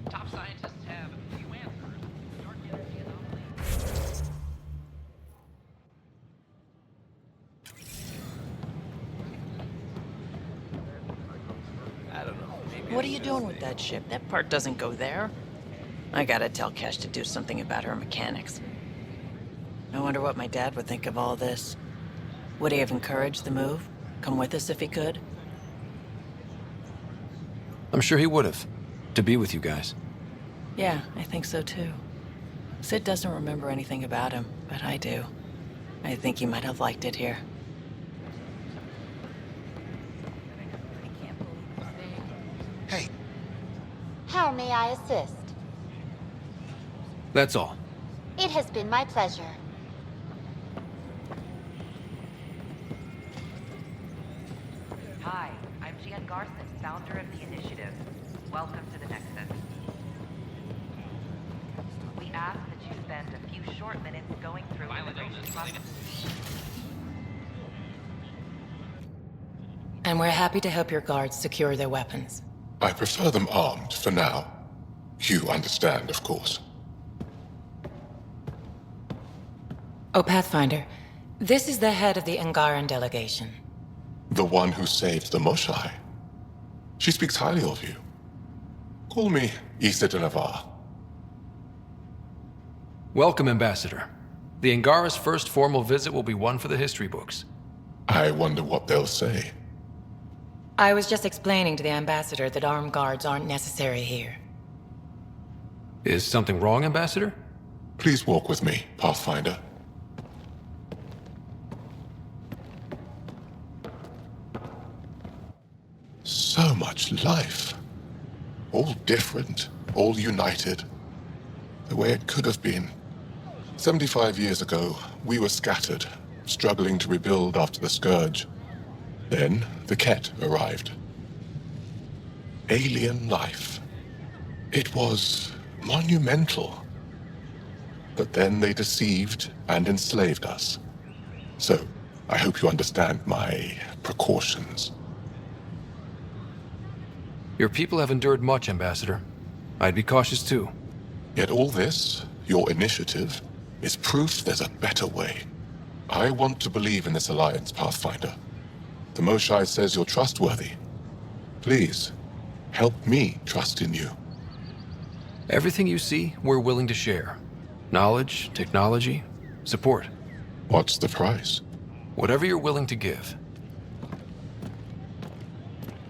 Top scientists have a few answers. Dark energy anomalies. I don't know. What are you doing with that ship? That part doesn't go there. I gotta tell Cash to do something about her mechanics. I wonder what my dad would think of all this. Would he have encouraged the move? Come with us if he could? I'm sure he would have. To be with you guys. Yeah, I think so too. Sid doesn't remember anything about him, but I do. I think he might have liked it here. Hey. How may I assist? That's all. It has been my pleasure. Hi, I'm Jan Garson, founder of the initiative. Welcome to the Nexus. We ask that you spend a few short minutes going through immigration process. And we're happy to help your guards secure their weapons. I prefer them armed for now. You understand, of course. Oh, Pathfinder, this is the head of the Angaran delegation. The one who saved the Moshai. She speaks highly of you. Call me Issa de Navarre. Welcome, Ambassador. The Angara's first formal visit will be one for the history books. I wonder what they'll say. I was just explaining to the Ambassador that armed guards aren't necessary here. Is something wrong, Ambassador? Please walk with me, Pathfinder. So much life. All different, all united. The way it could have been. 75 years ago, we were scattered, struggling to rebuild after the Scourge. Then, the Ket arrived. Alien life. It was monumental. But then they deceived and enslaved us. So, I hope you understand my precautions. Your people have endured much, Ambassador. I'd be cautious too. Yet all this, your initiative, is proof there's a better way. I want to believe in this alliance, Pathfinder. The Moshai says you're trustworthy. Please, help me trust in you. Everything you see, we're willing to share. Knowledge, technology, support. What's the price? Whatever you're willing to give.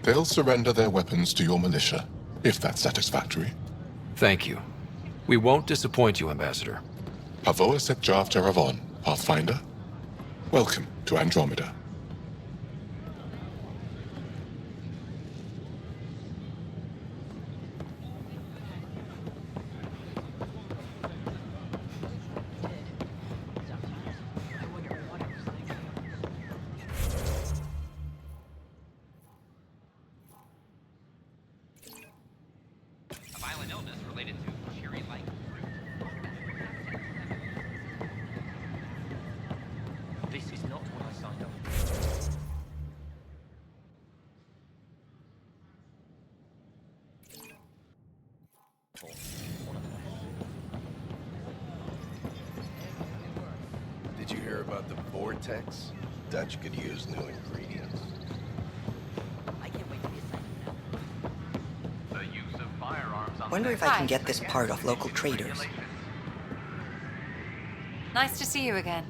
They'll surrender their weapons to your militia, if that's satisfactory. Thank you. We won't disappoint you, Ambassador. Pavoa set Jav Teravon, Pathfinder. Welcome to Andromeda. A violent illness related to cherry-like fruit. This is not what I signed up for. Did you hear about the vortex? Dutch could use new ingredients. I can't wait to be assigned now. The use of firearms on Wonder if I can get this part off local traders. Nice to see you again.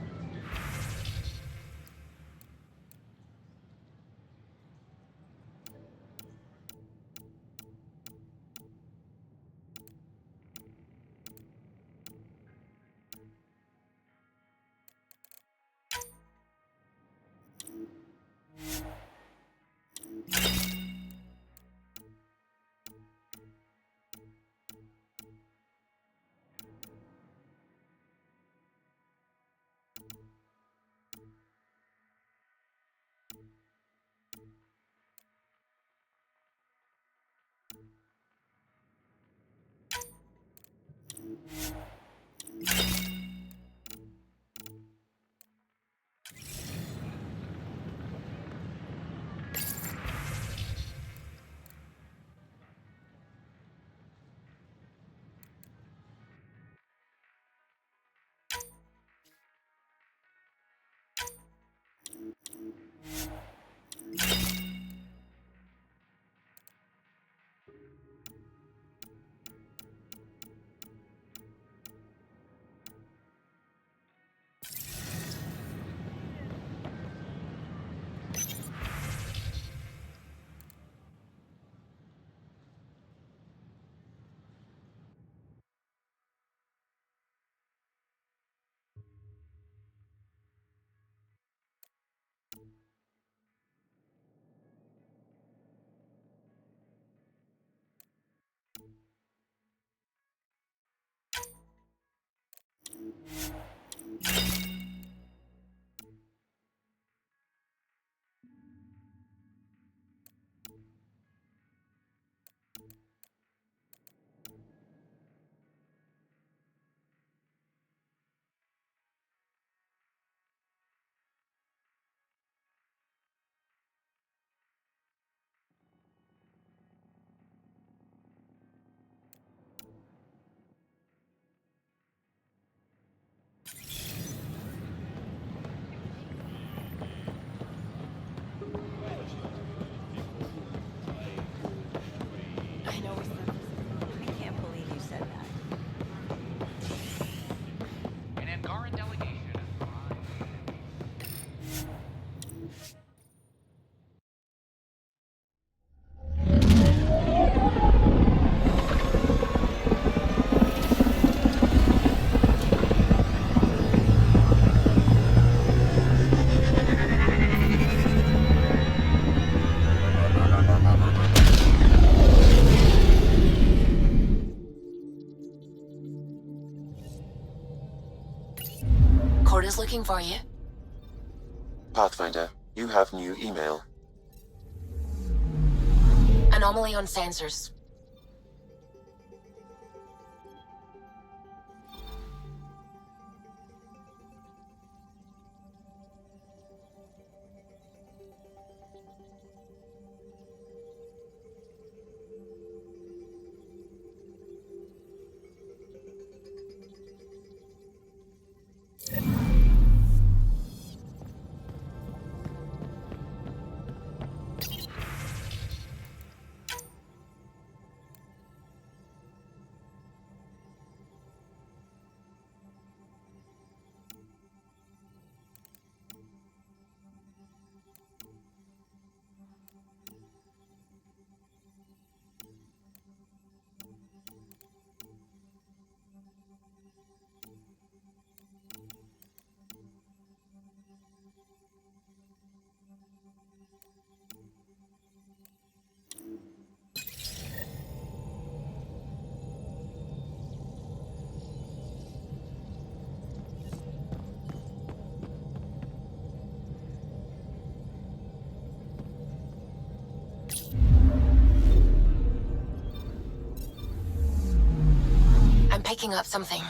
Recorder's looking for you. Pathfinder, you have new email. Anomaly on sensors. I'm picking up something.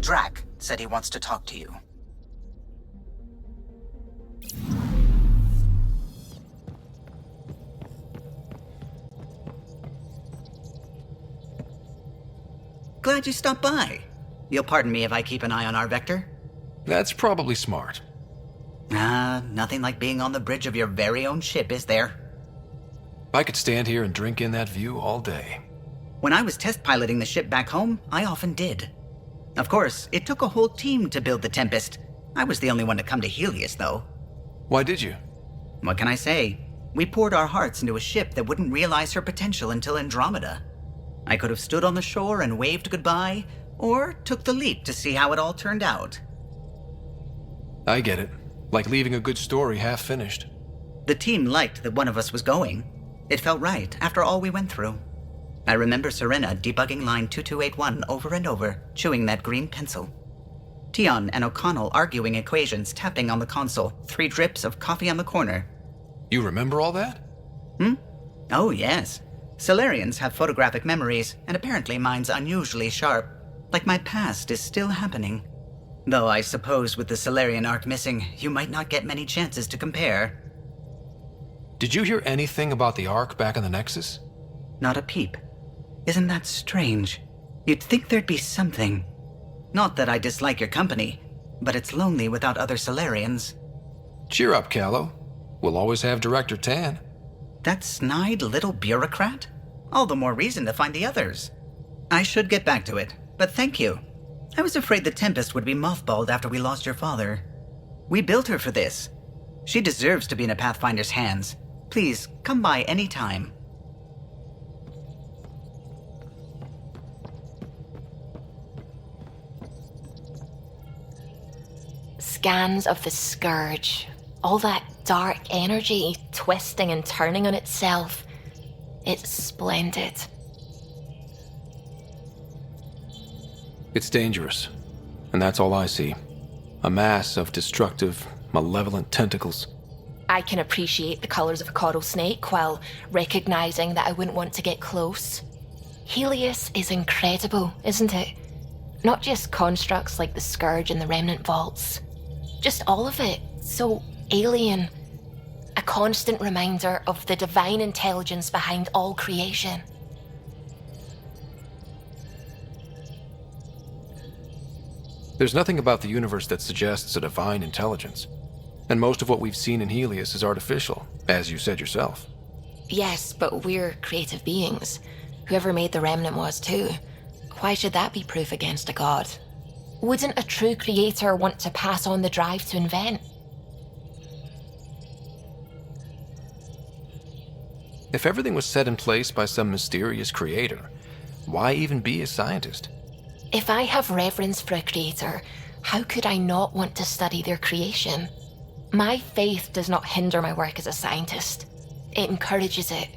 Drac said he wants to talk to you. Glad you stopped by. You'll pardon me if I keep an eye on our vector? That's probably smart. Nothing like being on the bridge of your very own ship, is there? I could stand here and drink in that view all day. When I was test piloting the ship back home, I often did. Of course, it took a whole team to build the Tempest. I was the only one to come to Helios, though. Why did you? What can I say? We poured our hearts into a ship that wouldn't realize her potential until Andromeda. I could have stood on the shore and waved goodbye, or took the leap to see how it all turned out. I get it. Like leaving a good story half finished. The team liked that one of us was going. It felt right after all we went through. I remember Serena debugging line 2281 over and over, chewing that green pencil. Tion and O'Connell arguing equations, tapping on the console, 3 drips of coffee on the corner. You remember all that? Oh, yes. Solarians have photographic memories, and apparently mine's unusually sharp. Like my past is still happening. Though I suppose with the Solarian arc missing, you might not get many chances to compare. Did you hear anything about the Ark back in the Nexus? Not a peep. Isn't that strange? You'd think there'd be something. Not that I dislike your company, but it's lonely without other Solarians. Cheer up, Callow. We'll always have Director Tan. That snide little bureaucrat? All the more reason to find the others. I should get back to it, but thank you. I was afraid the Tempest would be mothballed after we lost your father. We built her for this. She deserves to be in a Pathfinder's hands. Please, come by any time. Scans of the Scourge. All that dark energy twisting and turning on itself. It's splendid. It's dangerous. And that's all I see. A mass of destructive, malevolent tentacles. I can appreciate the colours of a coral snake while recognizing that I wouldn't want to get close. Helios is incredible, isn't it? Not just constructs like the Scourge and the Remnant Vaults. Just all of it. So alien. A constant reminder of the divine intelligence behind all creation. There's nothing about the universe that suggests a divine intelligence. And most of what we've seen in Helios is artificial, as you said yourself. Yes, but we're creative beings. Whoever made the Remnant was too. Why should that be proof against a god? Wouldn't a true creator want to pass on the drive to invent? If everything was set in place by some mysterious creator, why even be a scientist? If I have reverence for a creator, how could I not want to study their creation? My faith does not hinder my work as a scientist. It encourages it.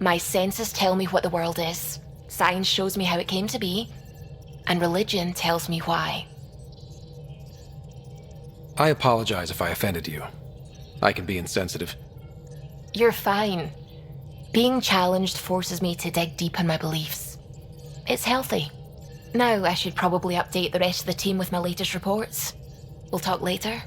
My senses tell me what the world is. Science shows me how it came to be. And religion tells me why. I apologize if I offended you. I can be insensitive. You're fine. Being challenged forces me to dig deep in my beliefs. It's healthy. Now I should probably update the rest of the team with my latest reports. We'll talk later.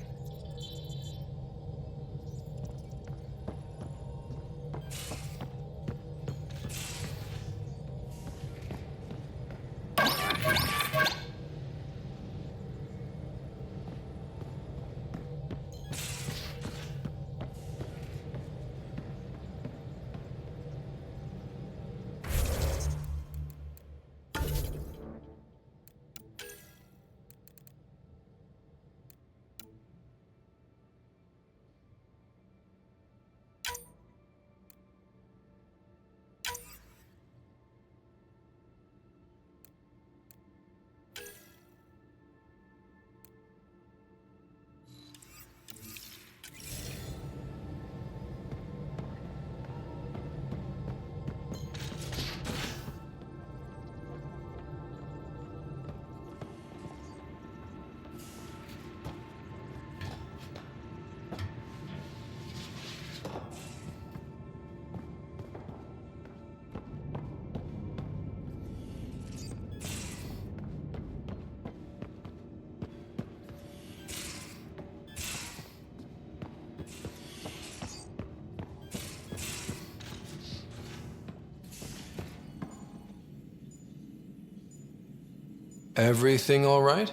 Everything all right?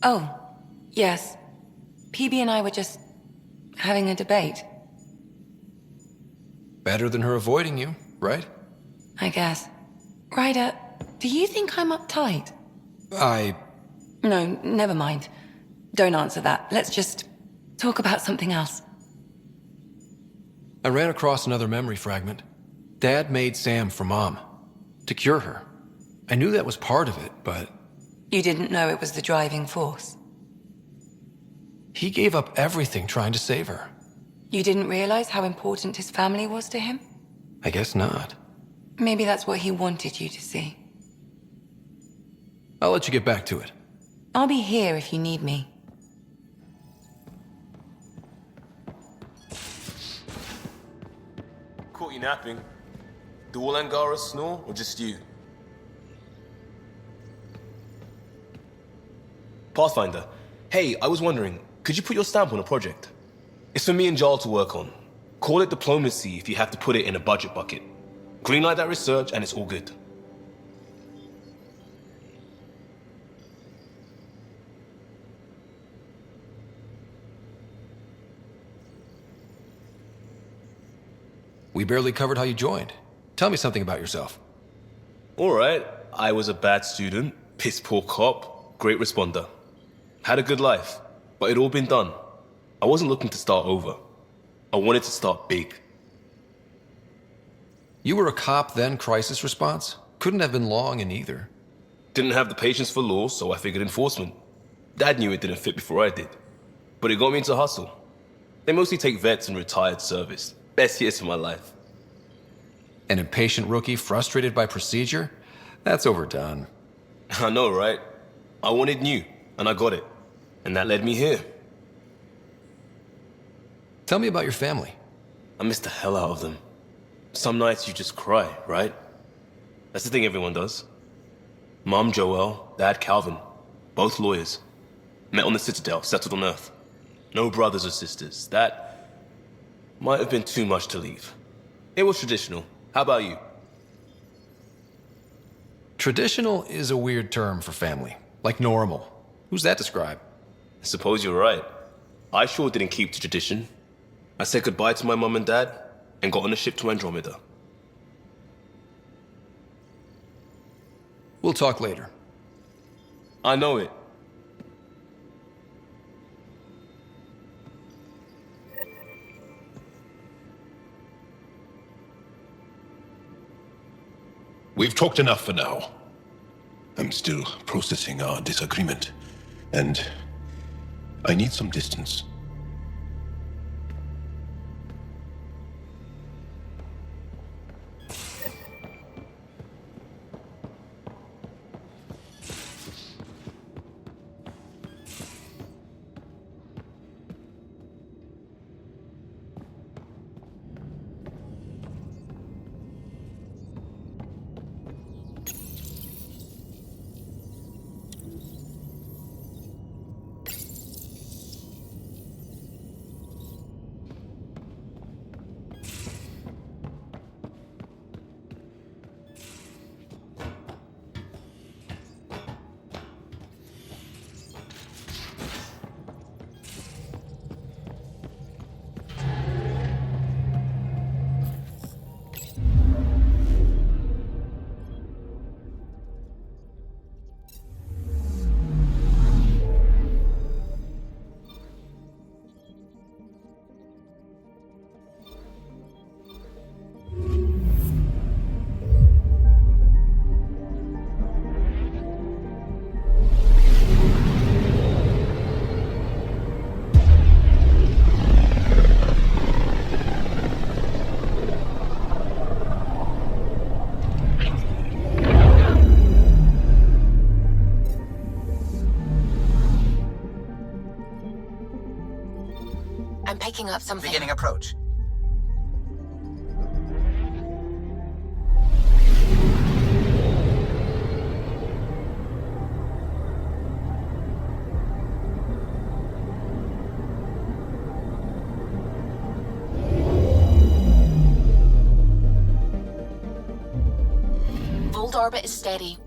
Oh, yes. PB and I were just having a debate. Better than her avoiding you, right? I guess. Ryder, do you think I'm uptight? No, never mind. Don't answer that. Let's just talk about something else. I ran across another memory fragment. Dad made Sam for Mom. To cure her. I knew that was part of it, but... You didn't know it was the driving force? He gave up everything trying to save her. You didn't realize how important his family was to him? I guess not. Maybe that's what he wanted you to see. I'll let you get back to it. I'll be here if you need me. Caught you napping. Do all Angaras snore, or just you? Pathfinder, hey, I was wondering, could you put your stamp on a project? It's for me and Jarl to work on. Call it diplomacy if you have to put it in a budget bucket. Greenlight that research and it's all good. We barely covered how you joined. Tell me something about yourself. Alright, I was a bad student, piss poor cop, great responder. Had a good life, but it'd all been done. I wasn't looking to start over. I wanted to start big. You were a cop, then crisis response? Couldn't have been long in either. Didn't have the patience for law, so I figured enforcement. Dad knew it didn't fit before I did. But it got me into hustle. They mostly take vets and retired service. Best years of my life. An impatient rookie frustrated by procedure? That's overdone. I know, right? I wanted new, and I got it. And that led me here. Tell me about your family. I miss the hell out of them. Some nights you just cry, right? That's the thing everyone does. Mom Joelle, Dad Calvin, both lawyers. Met on the Citadel, settled on Earth. No brothers or sisters. That might have been too much to leave. It was traditional. How about you? Traditional is a weird term for family. Like normal. Who's that describe? I suppose you're right. I sure didn't keep to tradition. I said goodbye to my mum and dad and got on a ship to Andromeda. We'll talk later. I know it. We've talked enough for now. I'm still processing our disagreement, and I need some distance. I'm picking up something. Beginning approach. Old orbit is steady.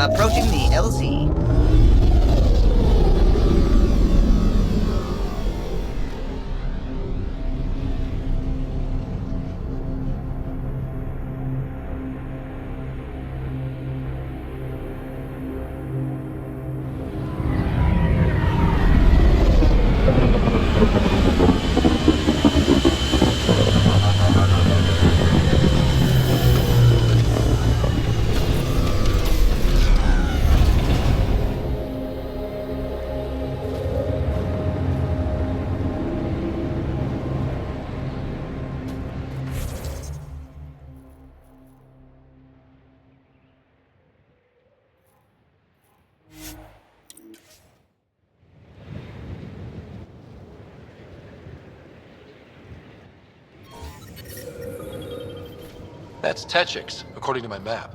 Approaching the LZ. That's Techix, according to my map.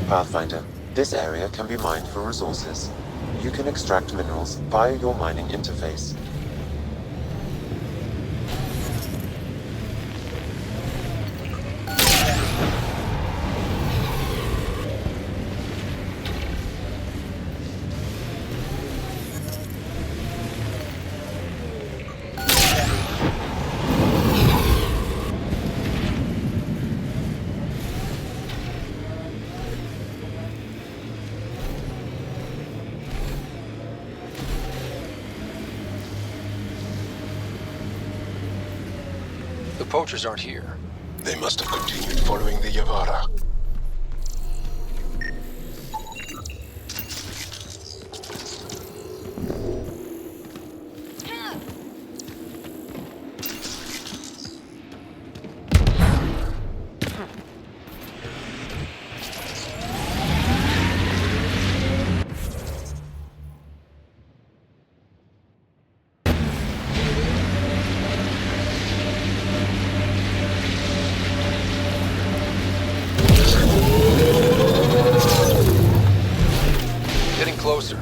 Pathfinder, this area can be mined for resources. You can extract minerals via your mining interface. The poachers aren't here. They must have continued following the Yavara. Getting closer.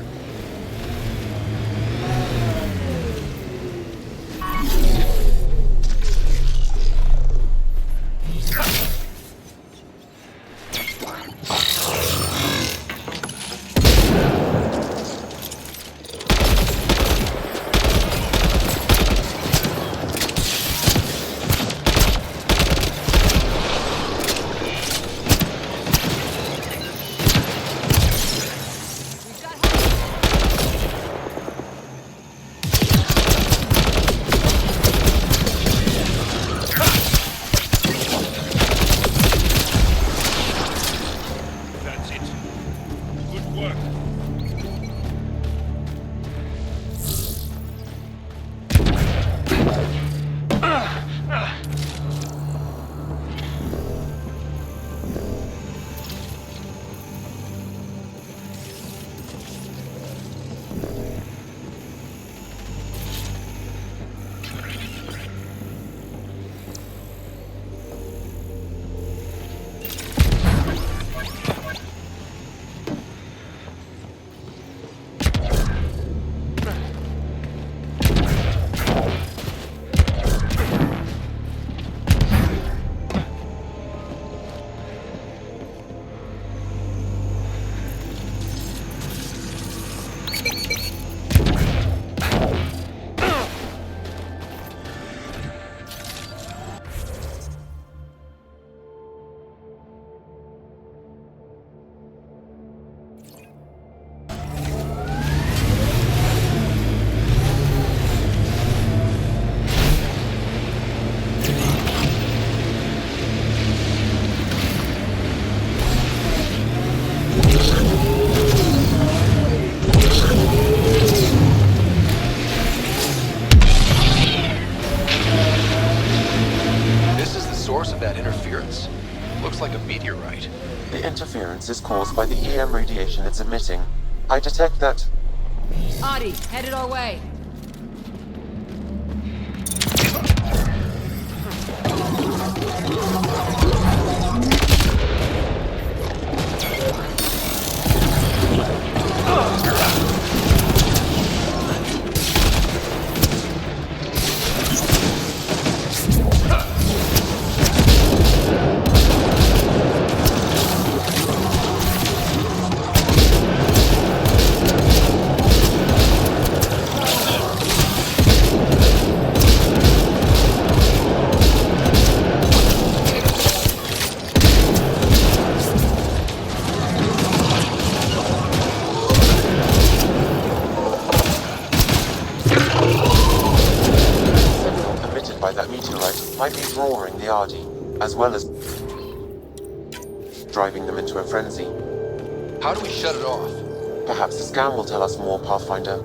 this is caused by the EM radiation it's emitting. I detect that... Adi, headed our way. Might be drawing the Ardi, as well as driving them into a frenzy. How do we shut it off? Perhaps the scan will tell us more, Pathfinder.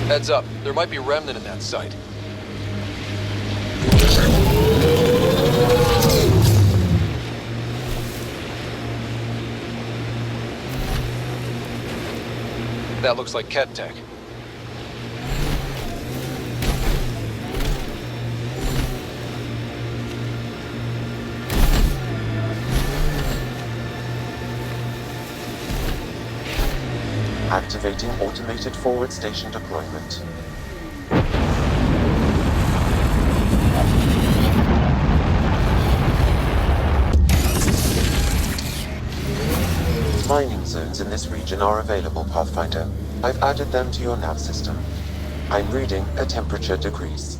Heads up, there might be a remnant in that site. That looks like Ket tech. Activating automated forward station deployment. Mining zones in this region are available, Pathfinder. I've added them to your nav system. I'm reading a temperature decrease.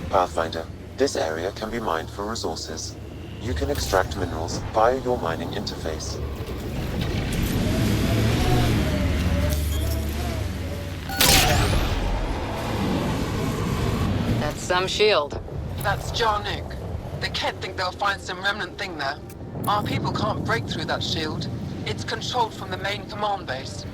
Pathfinder, this area can be mined for resources. You can extract minerals via your mining interface. That's some shield. That's Jarnik. The Ket think they'll find some remnant thing there. Our people can't break through that shield. It's controlled from the main command base.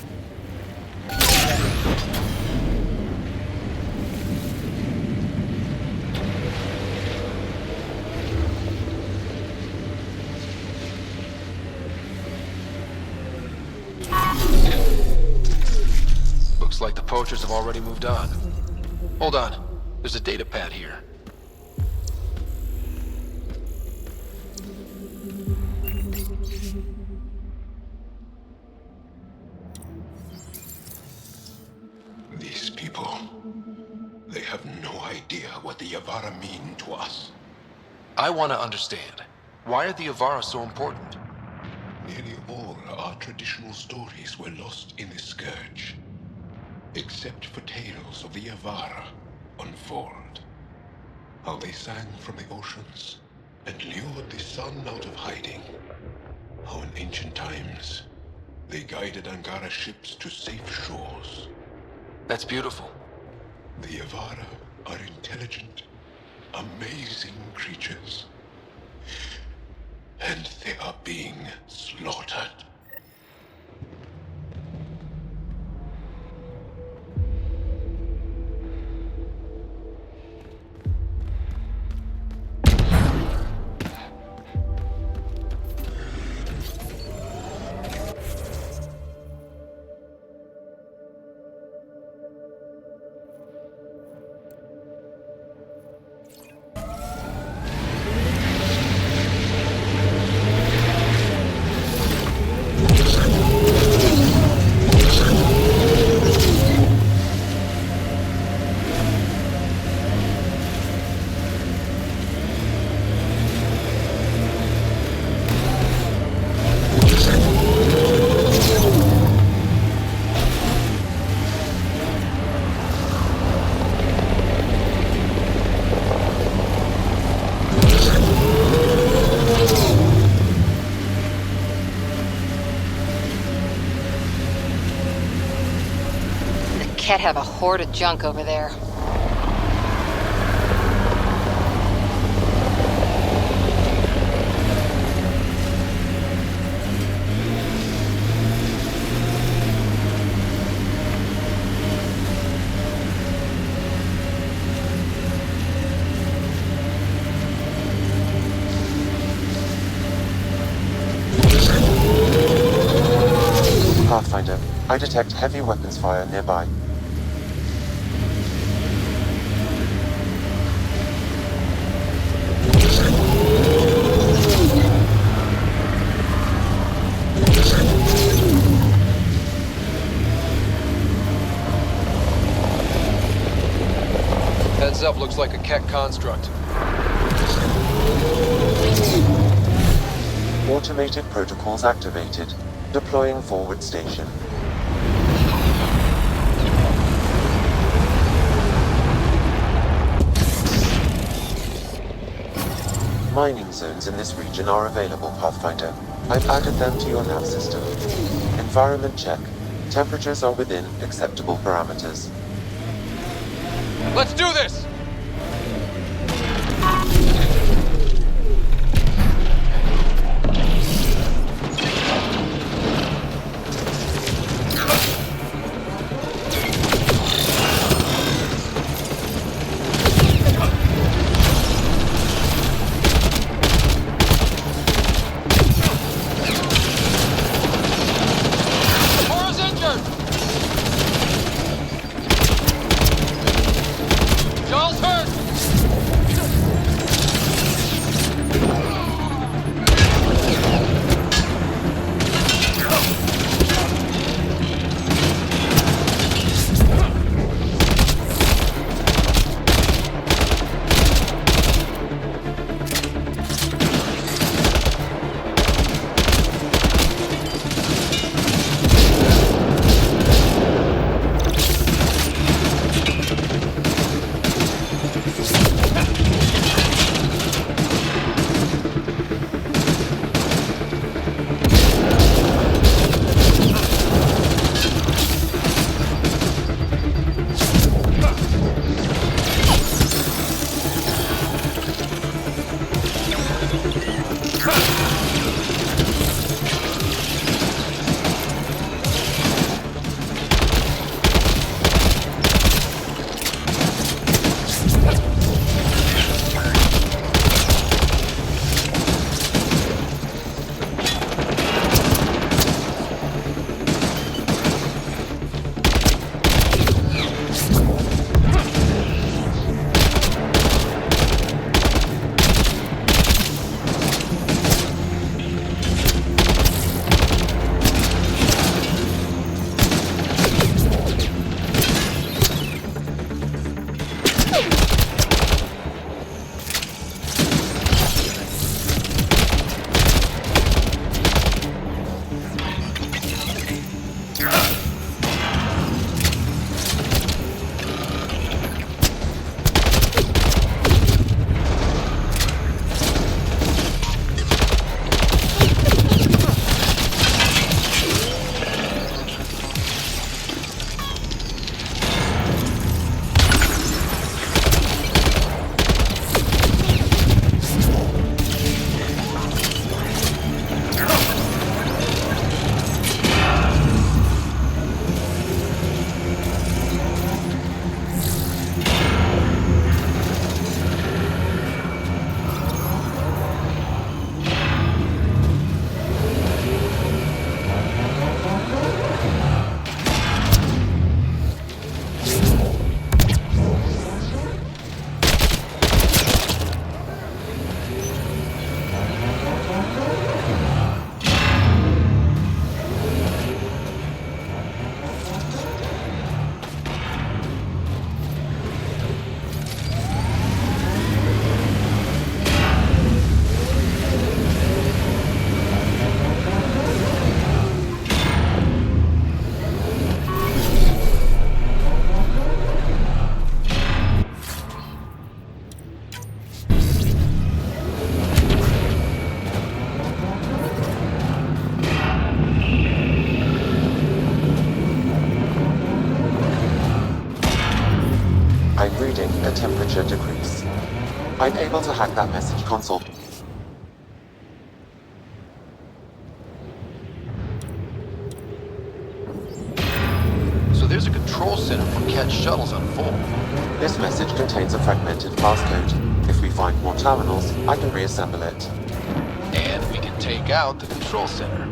Looks like the poachers have already moved on. Hold on. There's a data pad here. These people, they have no idea what the Yavara mean to us. I want to understand. Why are the Yavara so important? Nearly all our traditional stories were lost in the Scourge, except for tales of the Yavara unfold. How they sang from the oceans and lured the sun out of hiding. How in ancient times they guided Angara ships to safe shores. That's beautiful. The Yavara are intelligent, amazing creatures. And they are being slaughtered. Ket have a hoard of junk over there. Pathfinder, I detect heavy weapons fire nearby. Heads up, looks like a Keck construct. Automated protocols activated. Deploying forward station. Mining zones in this region are available, Pathfinder. I've added them to your nav system. Environment check. Temperatures are within acceptable parameters. Let's do this! Joel's detecting a temperature decrease. I'm able to hack that message console. So there's a control center for Ket shuttles on Vol. This message contains a fragmented passcode. If we find more terminals, I can reassemble it. And we can take out the control center.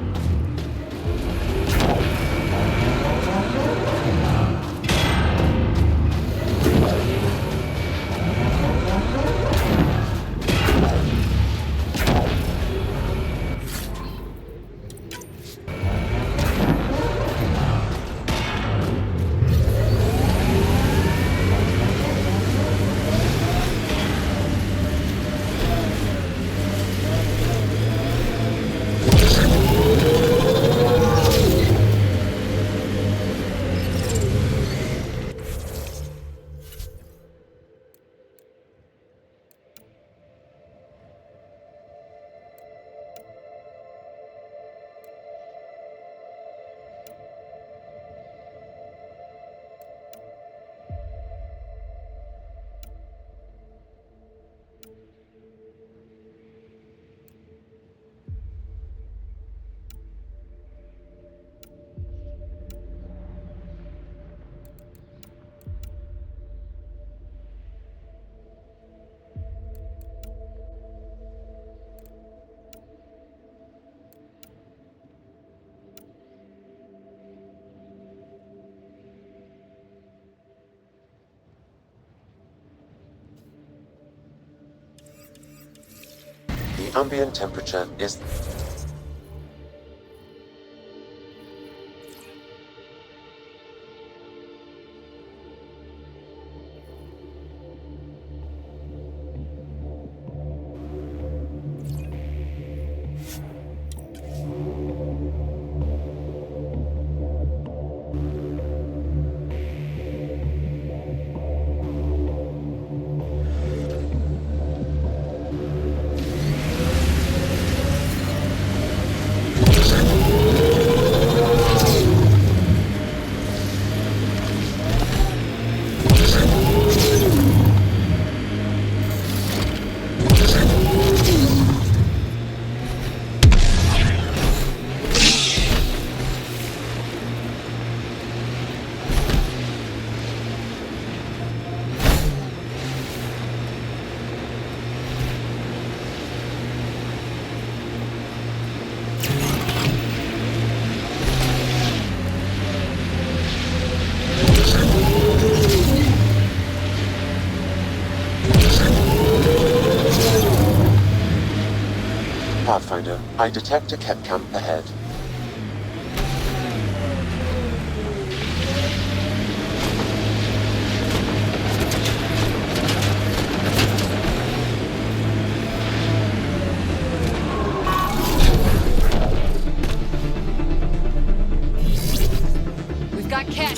The ambient temperature is... Pathfinder, I detect a Ket camp ahead. We've got Ket.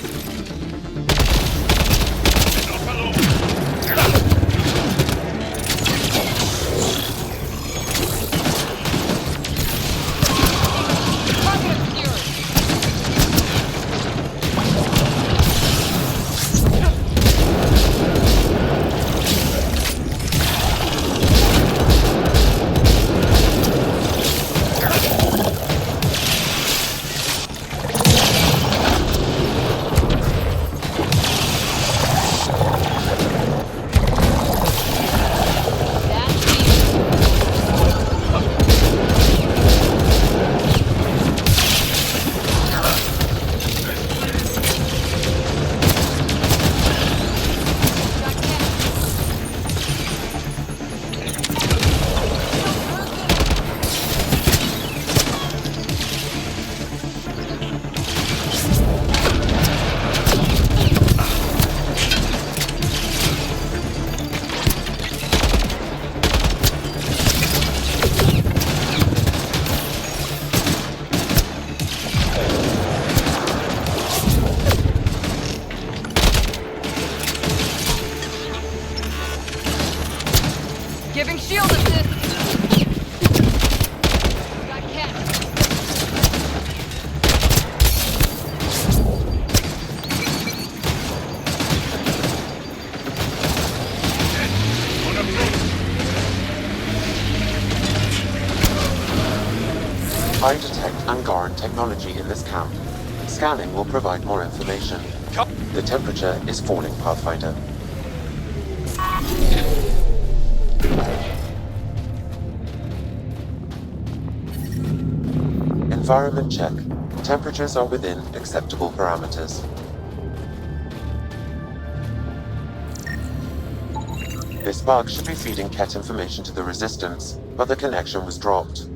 Giving shield assist. Got Ket. I detect Angaran technology in this camp. Scanning will provide more information. The temperature is falling, Pathfinder. Environment check. Temperatures are within acceptable parameters. This bug should be feeding Ket information to the Resistance, but the connection was dropped.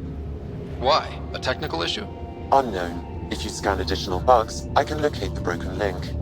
Why? A technical issue? Unknown. If you scan additional bugs, I can locate the broken link.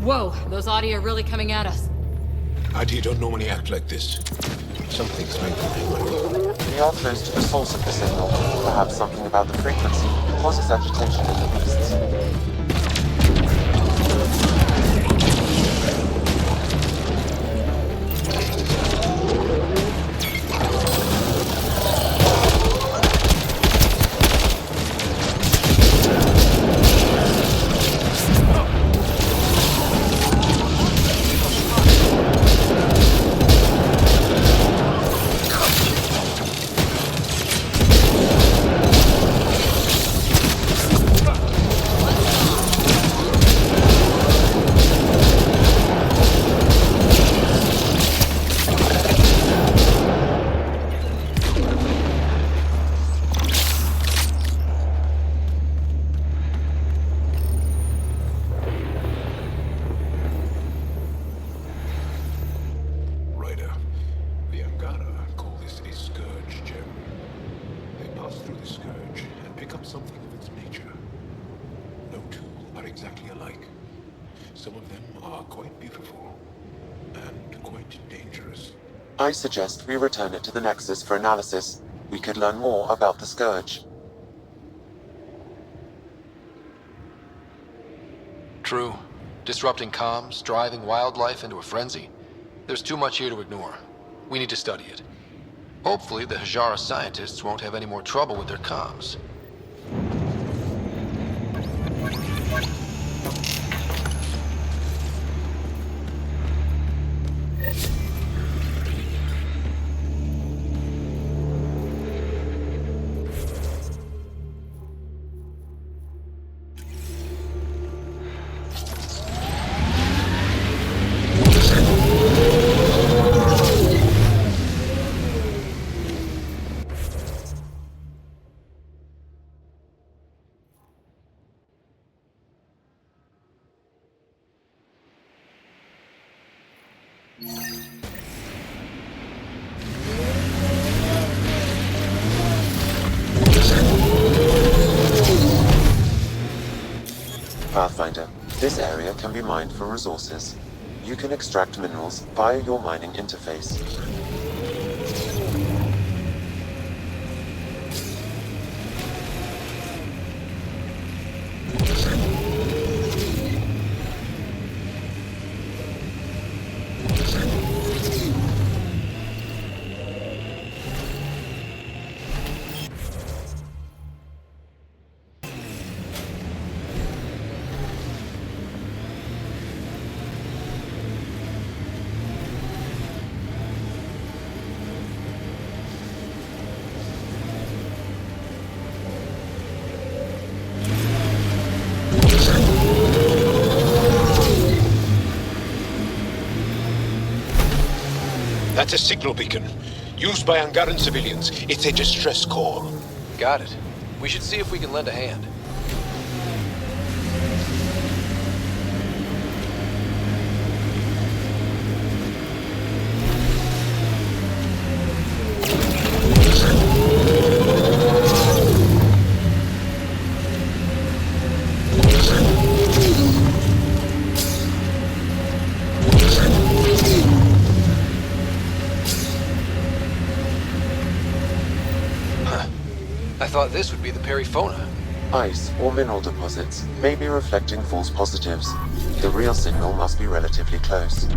Whoa, those audio are really coming at us. ID don't normally act like this. Something's made them angry. We are close to the source of the signal. Perhaps something about the frequency causes agitation in the beasts. I suggest we return it to the Nexus for analysis. We could learn more about the Scourge. True. Disrupting comms, driving wildlife into a frenzy. There's too much here to ignore. We need to study it. Hopefully the Hajara scientists won't have any more trouble with their comms. Pathfinder, this area can be mined for resources. You can extract minerals via your mining interface. That's a signal beacon. Used by Angaran civilians. It's a distress call. Got it. We should see if we can lend a hand. I thought this would be the Periphona. Ice or mineral deposits may be reflecting false positives. The real signal must be relatively close.